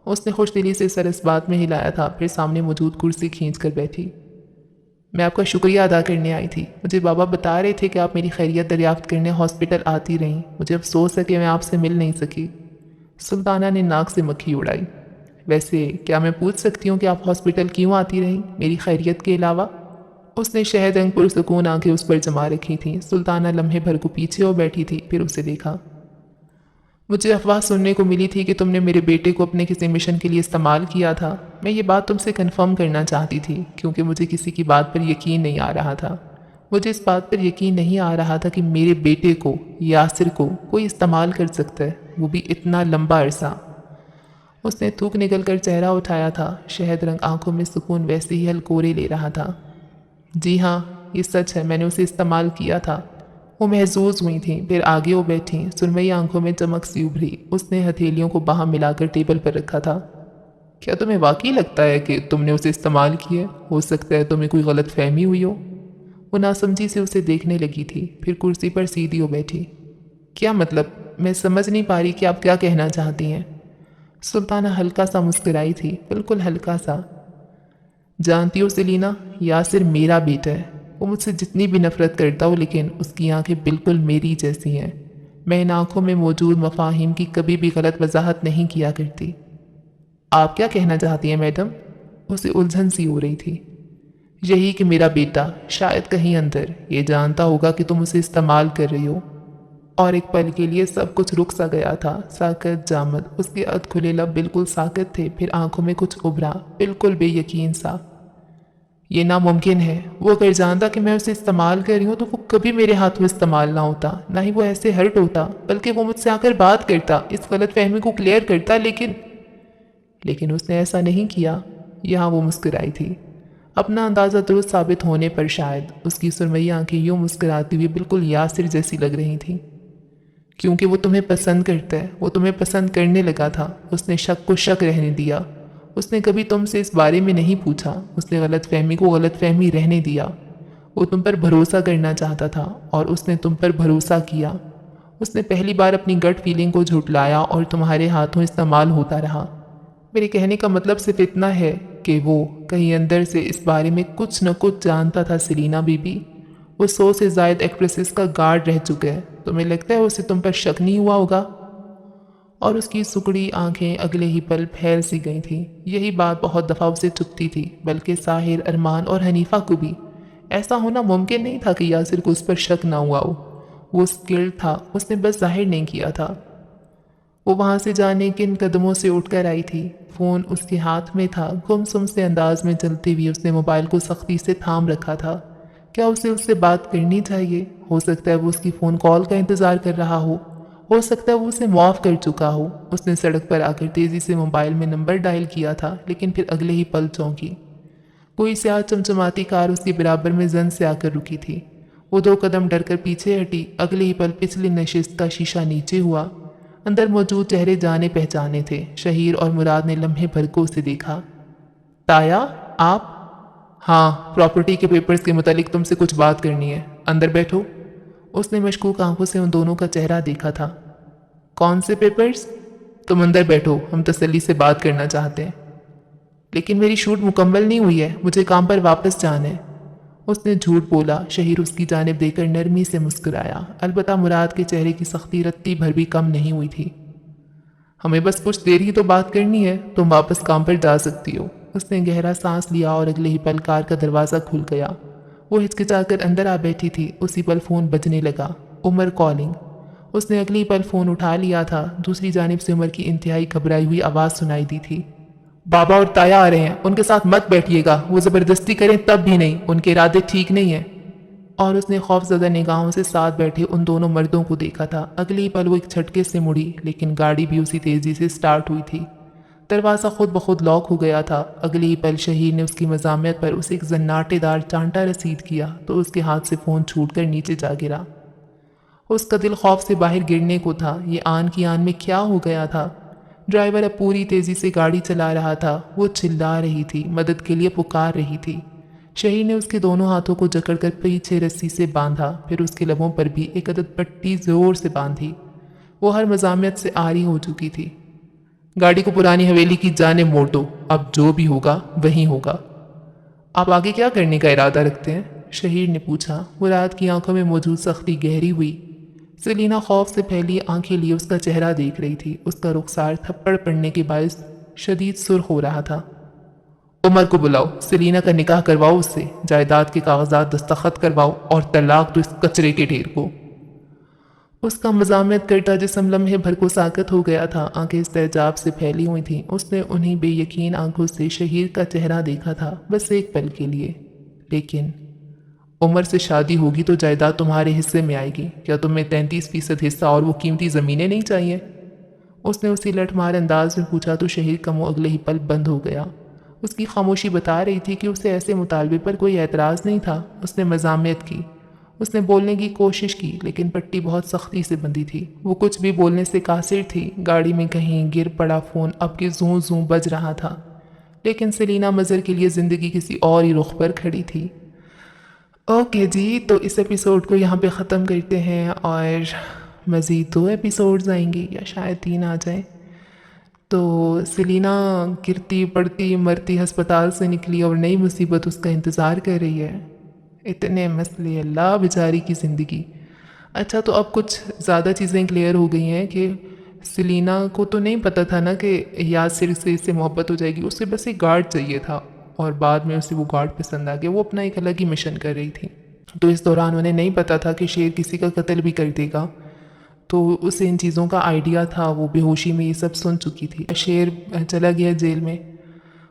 اس نے خوش دلی سے سر اس بات میں ہلایا تھا، پھر سامنے موجود کرسی کھینچ کر بیٹھی۔ میں آپ کا شکریہ ادا کرنے آئی تھی۔ مجھے بابا بتا رہے تھے کہ آپ میری خیریت دریافت کرنے ہاسپٹل آتی رہیں۔ مجھے افسوس ہے کہ میں آپ سے مل نہیں سکی۔ سلطانہ نے ناک سے مکھی اڑائی۔ ویسے کیا میں پوچھ سکتی ہوں کہ آپ ہاسپٹل کیوں آتی رہیں میری خیریت کے علاوہ؟ اس نے شہد رنگ پرسکون آنکھیں اس پر جما رکھی تھیں۔ سلطانہ لمحے بھر کو پیچھے ہو بیٹھی تھی، پھر اسے دیکھا۔ مجھے افواہ سننے کو ملی تھی کہ تم نے میرے بیٹے کو اپنے کسی مشن کے لیے استعمال کیا تھا۔ میں یہ بات تم سے کنفرم کرنا چاہتی تھی کیونکہ مجھے کسی کی بات پر یقین نہیں آ رہا تھا۔ مجھے اس بات پر یقین نہیں آ رہا تھا کہ میرے بیٹے کو، یاسر کو، کوئی استعمال کر سکتا ہے، وہ بھی اتنا لمبا عرصہ۔ اس نے تھوک نکل کر چہرہ اٹھایا تھا۔ شہد رنگ آنکھوں میں سکون ویسے ہی ہلکورے لے رہا تھا۔ جی ہاں، یہ سچ ہے، میں نے اسے استعمال کیا تھا۔ وہ محظوظ ہوئی تھیں، پھر آگے وہ بیٹھیں، سرمئی آنکھوں میں چمک سی ابھری۔ اس نے ہتھیلیوں کو باہم ملا کر ٹیبل پر رکھا تھا۔ کیا تمہیں واقعی لگتا ہے کہ تم نے اسے استعمال کیا؟ ہو سکتا ہے تمہیں کوئی غلط فہمی ہوئی ہو۔ وہ ناسمجھی سے اسے دیکھنے لگی تھی، پھر کرسی پر سیدھی ہو بیٹھی۔ کیا مطلب؟ میں سمجھ نہیں پا رہی کہ آپ کیا کہنا چاہتی ہیں۔ سلطانہ ہلکا سا مسکرائی تھی، بالکل ہلکا سا۔ جانتی ہو سلینا، یاسر میرا بیٹا ہے۔ وہ مجھ سے جتنی بھی نفرت کرتا ہو لیکن اس کی آنکھیں بالکل میری جیسی ہیں۔ میں ان آنکھوں میں موجود مفاہیم کی کبھی بھی غلط وضاحت نہیں کیا کرتی۔ آپ کیا کہنا چاہتی ہیں میڈم؟ اسے الجھن سی ہو رہی تھی۔ یہی کہ میرا بیٹا شاید کہیں اندر یہ جانتا ہوگا کہ تم اسے استعمال کر رہی ہو۔ اور ایک پل کے لیے سب کچھ رک سا گیا تھا، ساکت جامد۔ اس کے ادھ کھلے لب بالکل ساکت تھے، پھر آنکھوں میں کچھ ابھرا، بالکل بے یقین سا۔ یہ ناممکن ہے۔ وہ اگر جانتا کہ میں اسے استعمال کر رہی ہوں تو وہ کبھی میرے ہاتھوں استعمال نہ ہوتا، نہ ہی وہ ایسے ہرٹ ہوتا، بلکہ وہ مجھ سے آ کر بات کرتا، اس غلط فہمی کو کلیئر کرتا، لیکن اس نے ایسا نہیں کیا۔ یہاں وہ مسکرائی تھی، اپنا اندازہ درست ثابت ہونے پر شاید۔ اس کی سرمئی آنکھیں یوں مسکراتی ہوئی بالکل یاسر جیسی لگ رہی تھیں۔ کیونکہ وہ تمہیں پسند کرتا ہے، وہ تمہیں پسند کرنے لگا تھا۔ اس نے شک کو شک رہنے دیا۔ اس نے کبھی تم سے اس بارے میں نہیں پوچھا۔ اس نے غلط فہمی کو غلط فہمی رہنے دیا۔ وہ تم پر بھروسہ کرنا چاہتا تھا اور اس نے تم پر بھروسہ کیا۔ اس نے پہلی بار اپنی گٹ فیلنگ کو جھٹلایا اور تمہارے ہاتھوں استعمال ہوتا رہا۔ میرے کہنے کا مطلب صرف اتنا ہے کہ وہ کہیں اندر سے اس بارے میں کچھ نہ کچھ جانتا تھا سلینا بی بی۔ وہ 100 سے زائد ایکٹریسز کا گارڈ رہ چکا ہے۔ تمہیں لگتا ہے اسے تم پر شک نہیں ہوا ہوگا؟ اور اس کی سکڑی آنکھیں اگلے ہی پل پھیل سی گئی تھیں۔ یہی بات بہت دفعہ اسے چبھتی تھی، بلکہ ساحر، ارمان اور حنیفہ کو بھی۔ ایسا ہونا ممکن نہیں تھا کہ یاسر کو اس پر شک نہ ہوا ہو۔ وہ اسکلڈ تھا، اس نے بس ظاہر نہیں کیا تھا۔ وہ وہاں سے جانے کن قدموں سے اٹھ کر آئی تھی۔ فون اس کے ہاتھ میں تھا، گمسم سے انداز میں چلتی ہوئی اس نے موبائل کو سختی سے تھام رکھا تھا۔ کیا اسے اس سے بات کرنی چاہیے؟ ہو سکتا ہے وہ اس کی فون کال کا انتظار کر رہا ہو۔ ہو سکتا ہے وہ اسے معاف کر چکا ہو۔ اس نے سڑک پر آ کر تیزی سے موبائل میں نمبر ڈائل کیا تھا، لیکن پھر اگلے ہی پل چونکی۔ کوئی سیاہ چمچماتی کار اس کے برابر میں زن سے آ کر رکی تھی۔ وہ 2 قدم ڈر کر پیچھے ہٹی۔ اگلے ہی پل پچھلی نشست کا شیشہ نیچے ہوا۔ اندر موجود چہرے جانے پہچانے تھے۔ شہیر اور مراد نے لمحے بھر کو اسے دیکھا۔ تایا، آپ؟ ہاں، پراپرٹی کے پیپرز کے متعلق تم سے کچھ بات کرنی ہے، اندر بیٹھو۔ اس نے مشکوک آنکھوں سے ان دونوں کا چہرہ دیکھا تھا۔ کون سے پیپرز؟ تم اندر بیٹھو، ہم تسلی سے بات کرنا چاہتے ہیں۔ لیکن میری شوٹ مکمل نہیں ہوئی ہے، مجھے کام پر واپس جانا ہے۔ اس نے جھوٹ بولا۔ شہیر اس کی جانب دیکھ کر نرمی سے مسکرایا، البتہ مراد کے چہرے کی سختی رتی بھر بھی کم نہیں ہوئی تھی۔ ہمیں بس کچھ دیر ہی تو بات کرنی ہے، تم واپس کام پر جا سکتی ہو۔ اس نے گہرا سانس لیا اور اگلے ہی پل کار کا دروازہ کھل گیا۔ وہ ہچکچا کر اندر آ بیٹھی تھی۔ اسی پل فون بجنے لگا۔ عمر کالنگ۔ اس نے اگلی پل فون اٹھا لیا تھا۔ دوسری جانب سے عمر کی انتہائی گھبرائی ہوئی آواز سنائی دی تھی۔ بابا اور تایا آ رہے ہیں، ان کے ساتھ مت بیٹھیے گا، وہ زبردستی کریں تب بھی نہیں، ان کے ارادے ٹھیک نہیں ہیں۔ اور اس نے خوف زدہ نگاہوں سے ساتھ بیٹھے ان دونوں مردوں کو دیکھا تھا۔ اگلی پل وہ ایک جھٹکے سے مڑی، لیکن گاڑی بھی اسی تیزی سے سٹارٹ ہوئی تھی۔ دروازہ خود بخود لاک ہو گیا تھا۔ اگلی پل شہیر نے اس کی مزاحمت پر اسے ایک زناٹے دار چانٹا رسید کیا تو اس کے ہاتھ سے فون چھوٹ کر نیچے جا گرا۔ اس کا دل خوف سے باہر گرنے کو تھا۔ یہ آن کی آن میں کیا ہو گیا تھا؟ ڈرائیور اب پوری تیزی سے گاڑی چلا رہا تھا۔ وہ چلا رہی تھی، مدد کے لیے پکار رہی تھی۔ شہیر نے اس کے دونوں ہاتھوں کو جکڑ کر پیچھے رسی سے باندھا، پھر اس کے لبوں پر بھی ایک عدد پٹی زور سے باندھی۔ وہ ہر مزاحمت سے عاری ہو چکی تھی۔ گاڑی کو پرانی حویلی کی جانب موڑ دو، اب جو بھی ہوگا وہی ہوگا۔ آپ آگے کیا کرنے کا ارادہ رکھتے ہیں؟ شہیر نے پوچھا۔ مراد کی آنکھوں میں موجود سختی گہری ہوئی۔ سلینا خوف سے پھیلی آنکھیں لیے اس کا چہرہ دیکھ رہی تھی۔ اس کا رخسار تھپڑ پڑنے کے باعث شدید سرخ ہو رہا تھا۔ عمر کو بلاؤ، سلینا کا نکاح کرواؤ، اس سے جائیداد کے کاغذات دستخط کرواؤ اور طلاق دو اس کچرے کے ڈھیر کو۔ اس کا مزاحمت کرتا جسم لمحے بھر کو ساکت ہو گیا تھا۔ آنکھیں استعجاب سے پھیلی ہوئی تھیں۔ اس نے انہیں بے یقین آنکھوں سے شہیر کا چہرہ دیکھا تھا، بس ایک پل کے لیے۔ لیکن عمر سے شادی ہوگی تو جائیداد تمہارے حصے میں آئے گی، کیا تمہیں 33% حصہ اور وہ قیمتی زمینیں نہیں چاہیے؟ اس نے اسی لٹھ مار انداز میں پوچھا تو شہیر کا منہ اگلے ہی پل بند ہو گیا۔ اس کی خاموشی بتا رہی تھی کہ اسے ایسے مطالبے پر کوئی اعتراض نہیں تھا۔ اس نے مزاحمت کی۔ اس نے بولنے کی کوشش کی، لیکن پٹی بہت سختی سے بندھی تھی۔ وہ کچھ بھی بولنے سے قاصر تھی۔ گاڑی میں کہیں گر پڑا فون اب کے زوں زوں بج رہا تھا، لیکن سلینا مظہر کے لیے زندگی کسی اور ہی رخ پر کھڑی تھی۔ اوکے جی، تو اس ایپیسوڈ کو یہاں پہ ختم کرتے ہیں، اور مزید 2 ایپیسوڈز آئیں گے یا شاید 3 آ جائیں۔ تو سلینا گرتی پڑتی مرتی ہسپتال سے نکلی اور نئی مصیبت اس کا انتظار کر رہی ہے۔ اتنے مسئلے، اللہ بیچاری کی زندگی۔ اچھا، تو اب کچھ زیادہ چیزیں کلیئر ہو گئی ہیں کہ سلینا کو تو نہیں پتہ تھا نا کہ یاسر سے اس سے محبت ہو جائے گی، اسے بس ایک گارڈ چاہیے تھا، اور بعد میں اسے وہ گارڈ پسند آ گیا۔ وہ اپنا ایک الگ ہی مشن کر رہی تھی، تو اس دوران انہیں نہیں پتہ تھا کہ شیر کسی کا قتل بھی کر دے گا، تو اسے ان چیزوں کا آئیڈیا تھا۔ وہ بے ہوشی میں یہ سب سن چکی تھی۔ شیر چلا گیا جیل میں،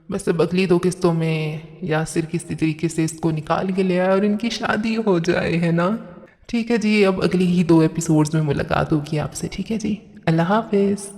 بس اب اگلی 2 قسطوں میں یاسر کسی طریقے سے اس کو نکال کے لے آئے اور ان کی شادی ہو جائے، ہے نا؟ ٹھیک ہے جی، اب اگلی ہی 2 ایپیسوڈز میں ملاقات ہوگی آپ سے، ٹھیک ہے جی، اللہ حافظ۔